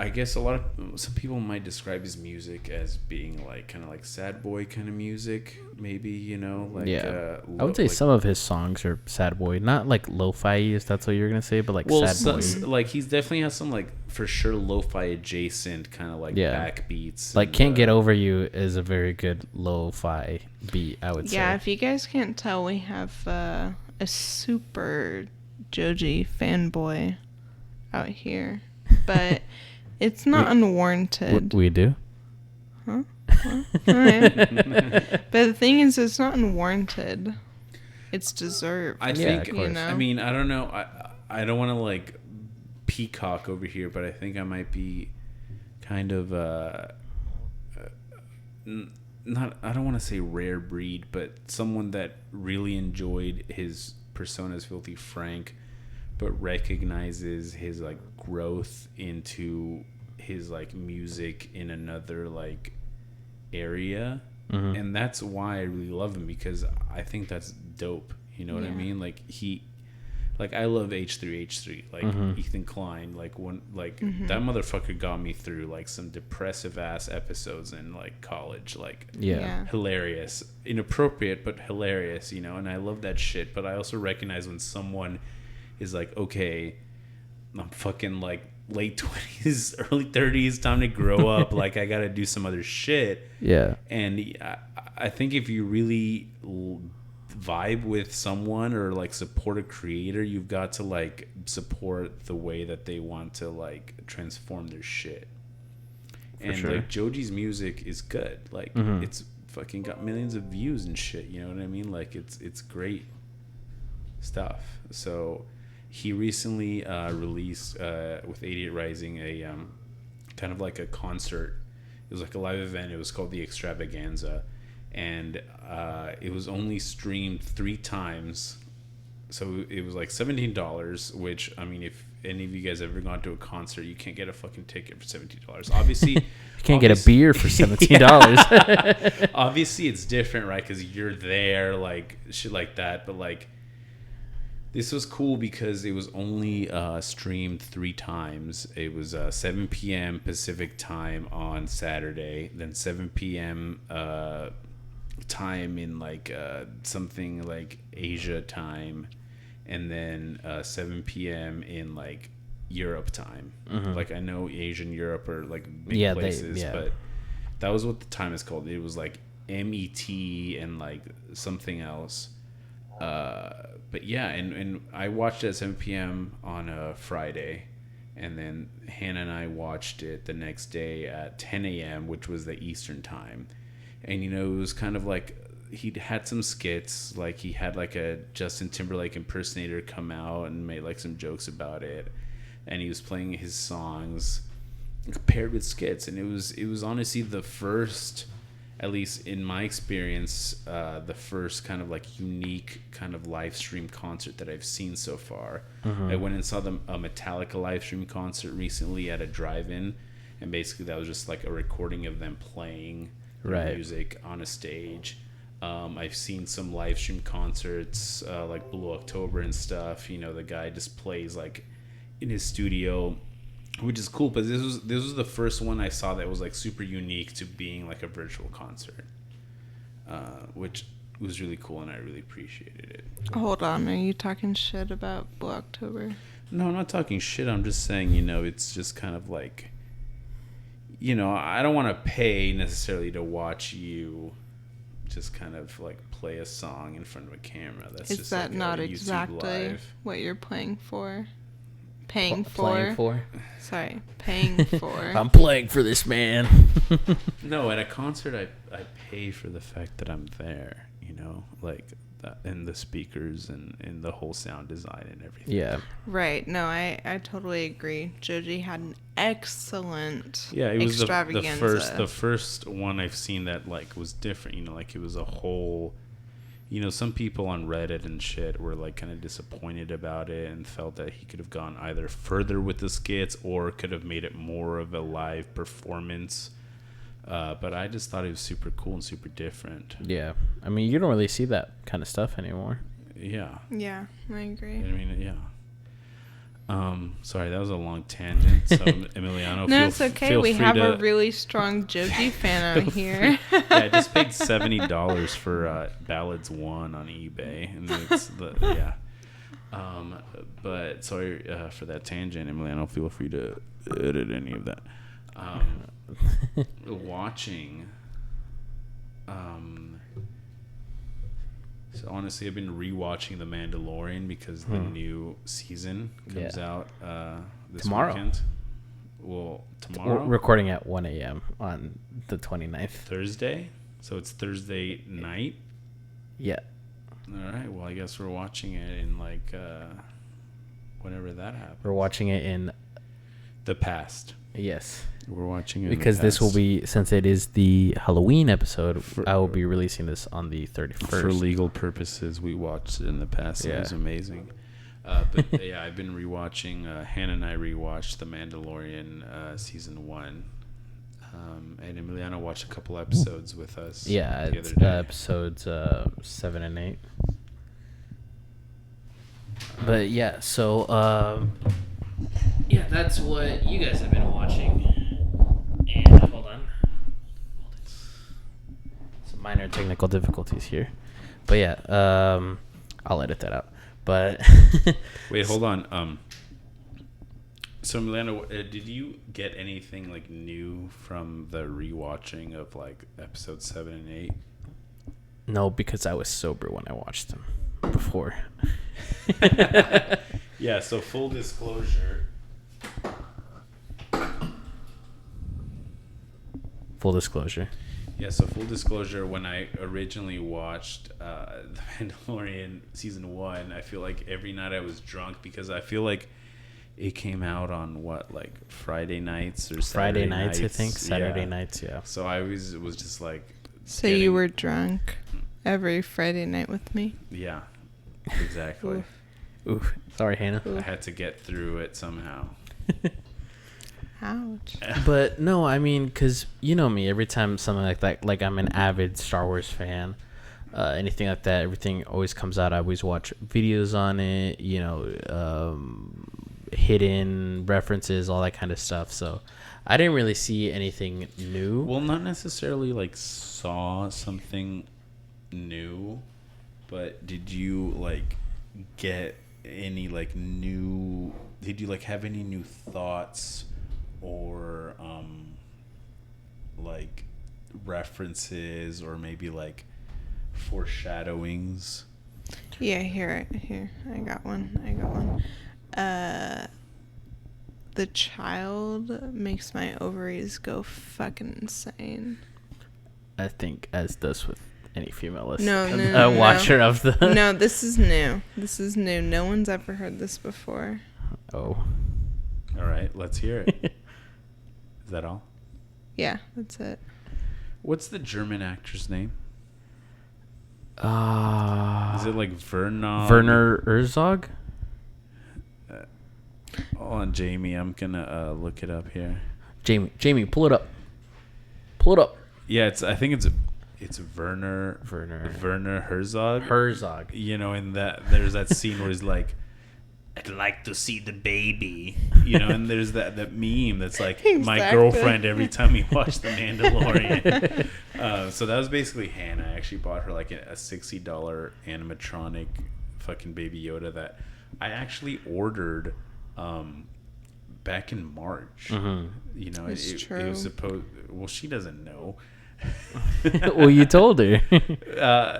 I guess some people might describe his music as being like kind of like sad boy kind of music, maybe, you know, like I would say like, some of his songs are sad boy, not like lo-fi, if that's what you're gonna say, but like sad boy. Like he's definitely has some like for sure lo-fi adjacent kind of like backbeats. Like Can't Get Over You is a very good lo-fi beat, I would say. Yeah, if you guys can't tell, we have a super Joji fanboy out here, but. It's not unwarranted. We do? Huh? Well, all right. But the thing is, it's not unwarranted. It's deserved. I think, you know? I mean, I don't know. I don't want to, like, peacock over here, but I think I might be kind of, I don't want to say rare breed, but someone that really enjoyed his persona as Filthy Frank, but recognizes his like growth into his like music in another like area, and that's why I really love him, because I think that's dope. You know what I mean? Like I love H3H3, like Ethan Klein, like one like that motherfucker got me through like some depressive ass episodes in like college, like hilarious, inappropriate but hilarious, you know. And I love that shit, but I also recognize when someone is like, okay, I'm fucking like late 20s, early 30s, time to grow up. Like I gotta do some other shit. Yeah. And I think if you really vibe with someone or like support a creator, you've got to like support the way that they want to like transform their shit. And sure. Like Joji's music is good. Like it's fucking got millions of views and shit. You know what I mean? Like it's great stuff. So he recently released with 88 Rising a kind of like a concert. It was like a live event. It was called the Extravaganza, and it was only streamed 3 times. So it was like $17, which, I mean, if any of you guys ever gone to a concert, you can't get a fucking ticket for $17. Obviously, you can't get a beer for $17. Obviously, it's different, right? Because you're there, like shit like that. But like, this was cool because it was only streamed 3 times. It was 7 p.m. Pacific time on Saturday, then 7 p.m. Time in like something like Asia time, and then 7 p.m. in like Europe time. Like I know Asia and Europe are like big places, but that was what the time is called. It was like MET and like something else. But yeah, and I watched it at 7 p.m. on a Friday, and then Hannah and I watched it the next day at 10 a.m., which was the Eastern time. And, you know, it was kind of like he had some skits, like he had like a Justin Timberlake impersonator come out and made like some jokes about it, and he was playing his songs paired with skits, and it was honestly the first, at least in my experience, the first kind of like unique kind of live stream concert that I've seen so far. I went and saw a Metallica live stream concert recently at a drive-in, and basically that was just like a recording of them playing their music on a stage. I've seen some live stream concerts like Blue October and stuff. You know, the guy just plays like in his studio, which is cool. But this was the first one I saw that was like super unique to being like a virtual concert, which was really cool, and I really appreciated it. Hold on, are you talking shit about Blue October? No, I'm not talking shit. I'm just saying, you know, it's just kind of like, you know, I don't want to pay necessarily to watch you just kind of like play a song in front of a camera. That's just that like not a exactly live. What you're playing for? Playing for? Sorry, paying for. I'm playing for this man. No, at a concert, I pay for the fact that I'm there, you know, like that, and the speakers and the whole sound design and everything. Yeah. Right. No, I totally agree. Joji had an excellent it was extravaganza. the first one I've seen that like was different, you know, like it was a whole, you know, some people on Reddit and shit were like kind of disappointed about it and felt that he could have gone either further with the skits or could have made it more of a live performance. But I just thought it was super cool and super different. Yeah. I mean, you don't really see that kind of stuff anymore. Yeah. Yeah, I agree. I mean, yeah. Sorry, that was a long tangent. So Emiliano, no, it's okay. We have a really strong Joji fan out here. Yeah, I just paid $70 for Ballads 1 on eBay, and it's yeah. But sorry for that tangent, Emiliano. Feel free to edit any of that. Watching. So honestly, I've been rewatching The Mandalorian because the new season comes out this weekend. Well, tomorrow. We're recording at 1 a.m. on the 29th. Thursday? So it's Thursday night? Yeah. All right. Well, I guess we're watching it in like whenever that happens. We're watching it in the past. Yes. We're watching it because this will be, since it is the Halloween episode, I will be releasing this on the 31st. For legal purposes, we watched it in the past. Yeah. It was amazing. But yeah, I've been rewatching. Hannah and I rewatched The Mandalorian season 1. And Emiliano watched a couple episodes with us. Yeah, it's episodes 7 and 8. But yeah, so yeah, that's what you guys have been watching. And hold on, some minor technical difficulties here, but yeah, I'll edit that out. But wait, hold on. So Milano, did you get anything like new from the rewatching of like episodes 7 and 8? No, because I was sober when I watched them before. Yeah. So full disclosure. Yeah, so full disclosure, when I originally watched The Mandalorian Season 1, I feel like every night I was drunk because I feel like it came out on like Friday nights or Saturday nights, I think. Saturday nights, yeah. So I always was just like... So you were drunk every Friday night with me? Yeah, exactly. Oof. Sorry, Hannah. I had to get through it somehow. Ouch. But no, I mean, because you know me, every time something like that, like I'm an avid Star Wars fan, anything like that, everything always comes out. I always watch videos on it, you know, hidden references, all that kind of stuff. So I didn't really see anything new. Well, not necessarily like saw something new, but did you like get any like new, did you like have any new thoughts or like references or maybe like foreshadowings? Yeah, here I got one. The child makes my ovaries go fucking insane. I think as does with any female watcher of the... No, this is new. No one's ever heard this before. Oh. All right, let's hear it. Is that all? Yeah, that's it. What's the German actor's name? Is it like Werner Herzog? Hold on, Jamie. I'm gonna look it up here. Jamie, pull it up. Yeah, I think it's Werner Herzog. You know, in that there's that scene where he's like, I'd like to see the baby, you know, and there's that meme that's like exactly. My girlfriend every time we watch The Mandalorian. So that was basically Hannah. I actually bought her like a $60 animatronic fucking Baby Yoda that I actually ordered back in March. Mm-hmm. You know, it was supposed. Well, she doesn't know. Well, you told her.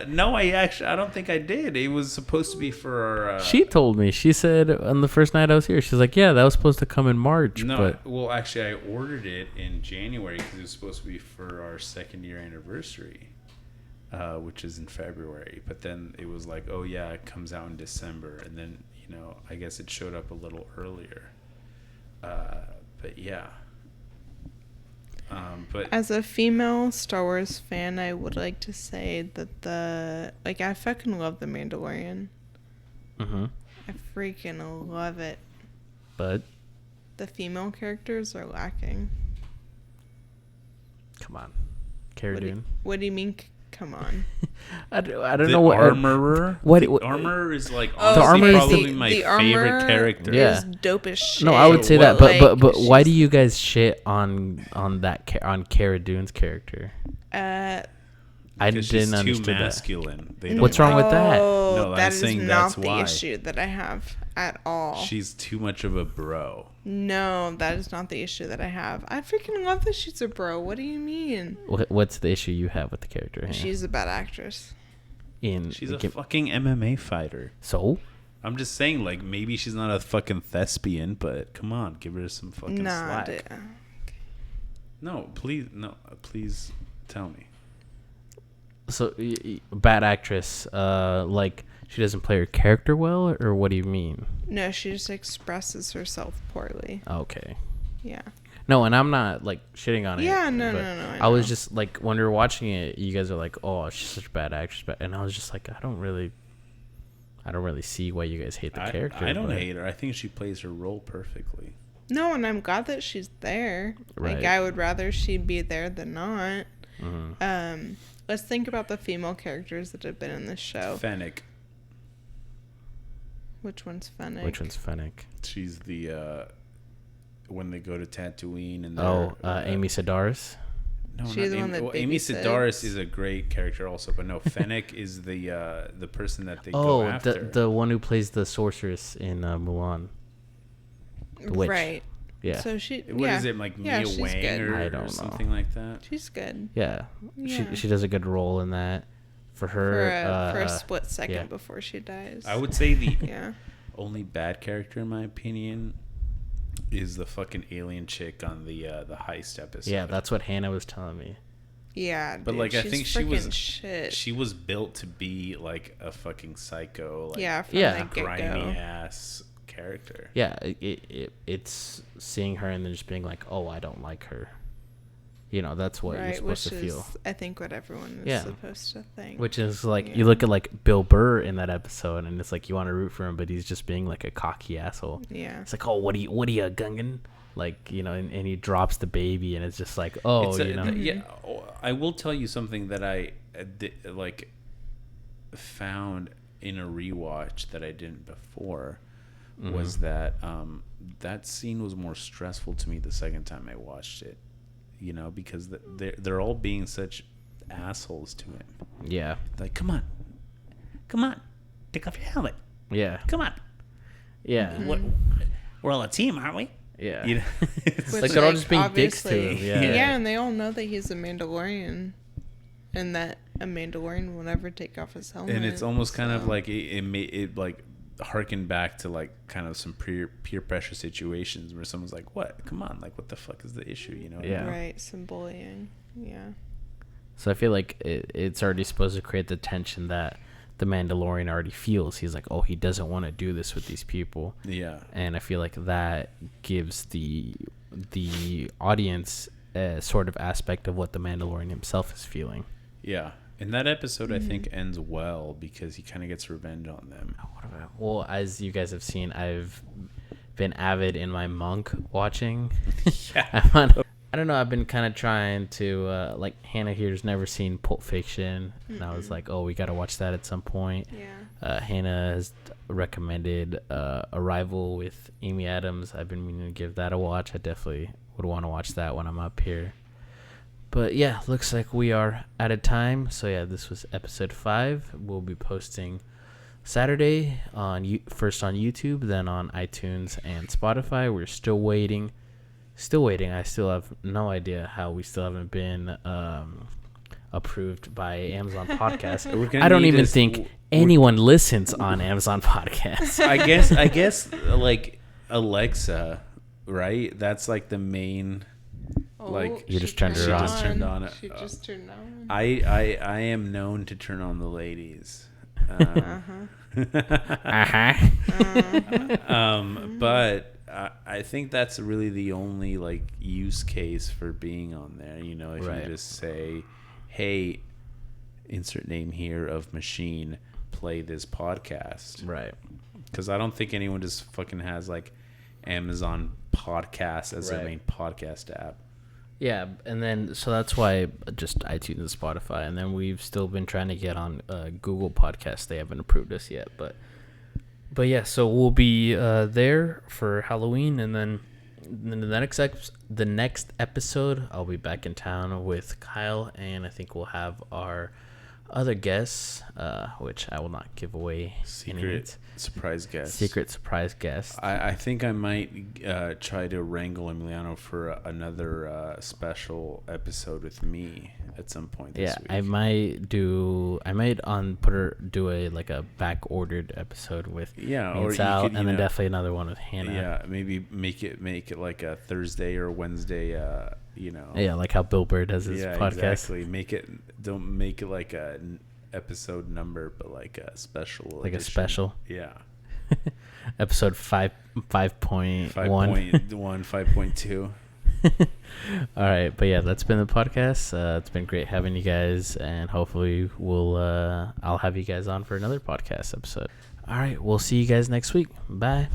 No, I don't think I did. It was supposed to be for our... She told me. She said on the first night I was here, she's like, yeah, that was supposed to come in March. No, well, actually, I ordered it in January because it was supposed to be for our 2nd year anniversary, which is in February. But then it was like, oh, yeah, it comes out in December. And then, you know, I guess it showed up a little earlier. But, yeah. But as a female Star Wars fan, I would like to say that I fucking love The Mandalorian. Mm-hmm. I freaking love it. But the female characters are lacking. Come on, Cara Dune. What do you mean? Come on. I don't know what armorer. What the armorer is like the armorer probably my favorite character. Yeah, is dope as shit. No, I would say that, but why do you guys shit on Cara Dune's character? I didn't understand too masculine. What's wrong with that? No, that is not the why. issue that I have at all. She's too much of a bro. No, that is not the issue that I have. I freaking love that she's a bro. What do you mean? What's the issue you have with the character? Hannah? She's a bad actress. She's a fucking MMA fighter. So? I'm just saying, like, maybe she's not a fucking thespian, but come on, give her some fucking slack. No, please tell me. So, bad actress, like, she doesn't play her character well, or what do you mean? No, she just expresses herself poorly. Okay. Yeah. No, and I'm not, like, shitting on it. Yeah, no. I was just, like, when we were watching it, you guys are like, oh, she's such a bad actress. And I was just like, I don't really see why you guys hate the character. I don't hate her. I think she plays her role perfectly. No, and I'm glad that she's there. Right. Like, I would rather she be there than not. Mm-hmm. Let's think about the female characters that have been in this show. Fennec. Which one's Fennec? She's the when they go to Tatooine and Amy Sedaris. No, she's the one that Amy Sedaris is a great character also, but no, Fennec is the person that they go after. The one who plays the sorceress in Mulan. The witch. Right. Yeah. So she. What is it, like Mia Wang or something like that? She's good. Yeah. She does a good role in that. For her. For a split second before she dies. I would say the only bad character in my opinion is the fucking alien chick on the heist episode. Yeah, that's what Hannah was telling me. Yeah, but like I think she was built to be like a fucking psycho. Like, from the get-go. Grimy ass character. Yeah, it's seeing her and then just being like, oh, I don't like her. You know, that's what you're supposed to feel. I think what everyone is supposed to think. Which is like, you look at like Bill Burr in that episode and it's like you want to root for him, but he's just being like a cocky asshole. Yeah. It's like, oh, what are you, Gungan? Like, you know, and he drops the baby and it's just like, oh, you know. Yeah, I will tell you something that I like found in a rewatch that I didn't before. Was that that scene was more stressful to me the second time I watched it, you know, because they're all being such assholes to him. Yeah. Like, come on, take off your helmet. Yeah. Come on. Yeah. We're all a team, aren't we? Yeah. You know, it's like they're all just being dicks to him. Yeah, and they all know that he's a Mandalorian, and that a Mandalorian will never take off his helmet. And it's almost kind of like it like harken back to like kind of some peer pressure situations where someone's like, what, come on, like what the fuck is the issue, you know? Right, some bullying. Yeah. So I feel like it's already supposed to create the tension that the Mandalorian already feels. He's like, oh, he doesn't want to do this with these people. Yeah. And I feel like that gives the audience a sort of aspect of what the Mandalorian himself is feeling. Yeah. And that episode, I think, ends well because he kind of gets revenge on them. Well, as you guys have seen, I've been avid in my monk watching. Yeah. I don't know. I've been kind of trying to, like, Hannah here's never seen Pulp Fiction. And I was like, oh, we got to watch that at some point. Yeah. Hannah has recommended Arrival with Amy Adams. I've been meaning to give that a watch. I definitely would want to watch that when I'm up here. But yeah, looks like we are out of time. So yeah, this was episode 5. We'll be posting Saturday first on YouTube, then on iTunes and Spotify. We're still waiting. I still have no idea how we still haven't been approved by Amazon Podcast. I don't even think anyone listens on Amazon Podcasts. I guess like Alexa, right? That's like the main. Like you just turned her on. She just turned on it. She just turned on. I am known to turn on the ladies. But I think that's really the only like use case for being on there. You know, if you just say, "Hey, insert name here of machine, play this podcast." Right. Because I don't think anyone just fucking has like Amazon Podcast as their main podcast app. Yeah, and then so that's why just iTunes and Spotify, and then we've still been trying to get on Google Podcasts. They haven't approved us yet, but yeah. So we'll be there for Halloween, and then the next episode, I'll be back in town with Kyle, and I think we'll have our other guests, which I will not give away. Secret surprise guest. I think I might try to wrangle Emiliano for another special episode with me at some point this week. I might do a back ordered episode with me and Sal, and then definitely another one with Hannah. Yeah, maybe make it like a Thursday or Wednesday. Yeah, like how Bill Burr does his podcast. Exactly. Don't make it like an episode number, but like a special. Like edition. A special. Yeah. Episode 5.1. 5.2. All right, but yeah, that's been the podcast. It's been great having you guys, and hopefully I'll have you guys on for another podcast episode. All right, we'll see you guys next week. Bye.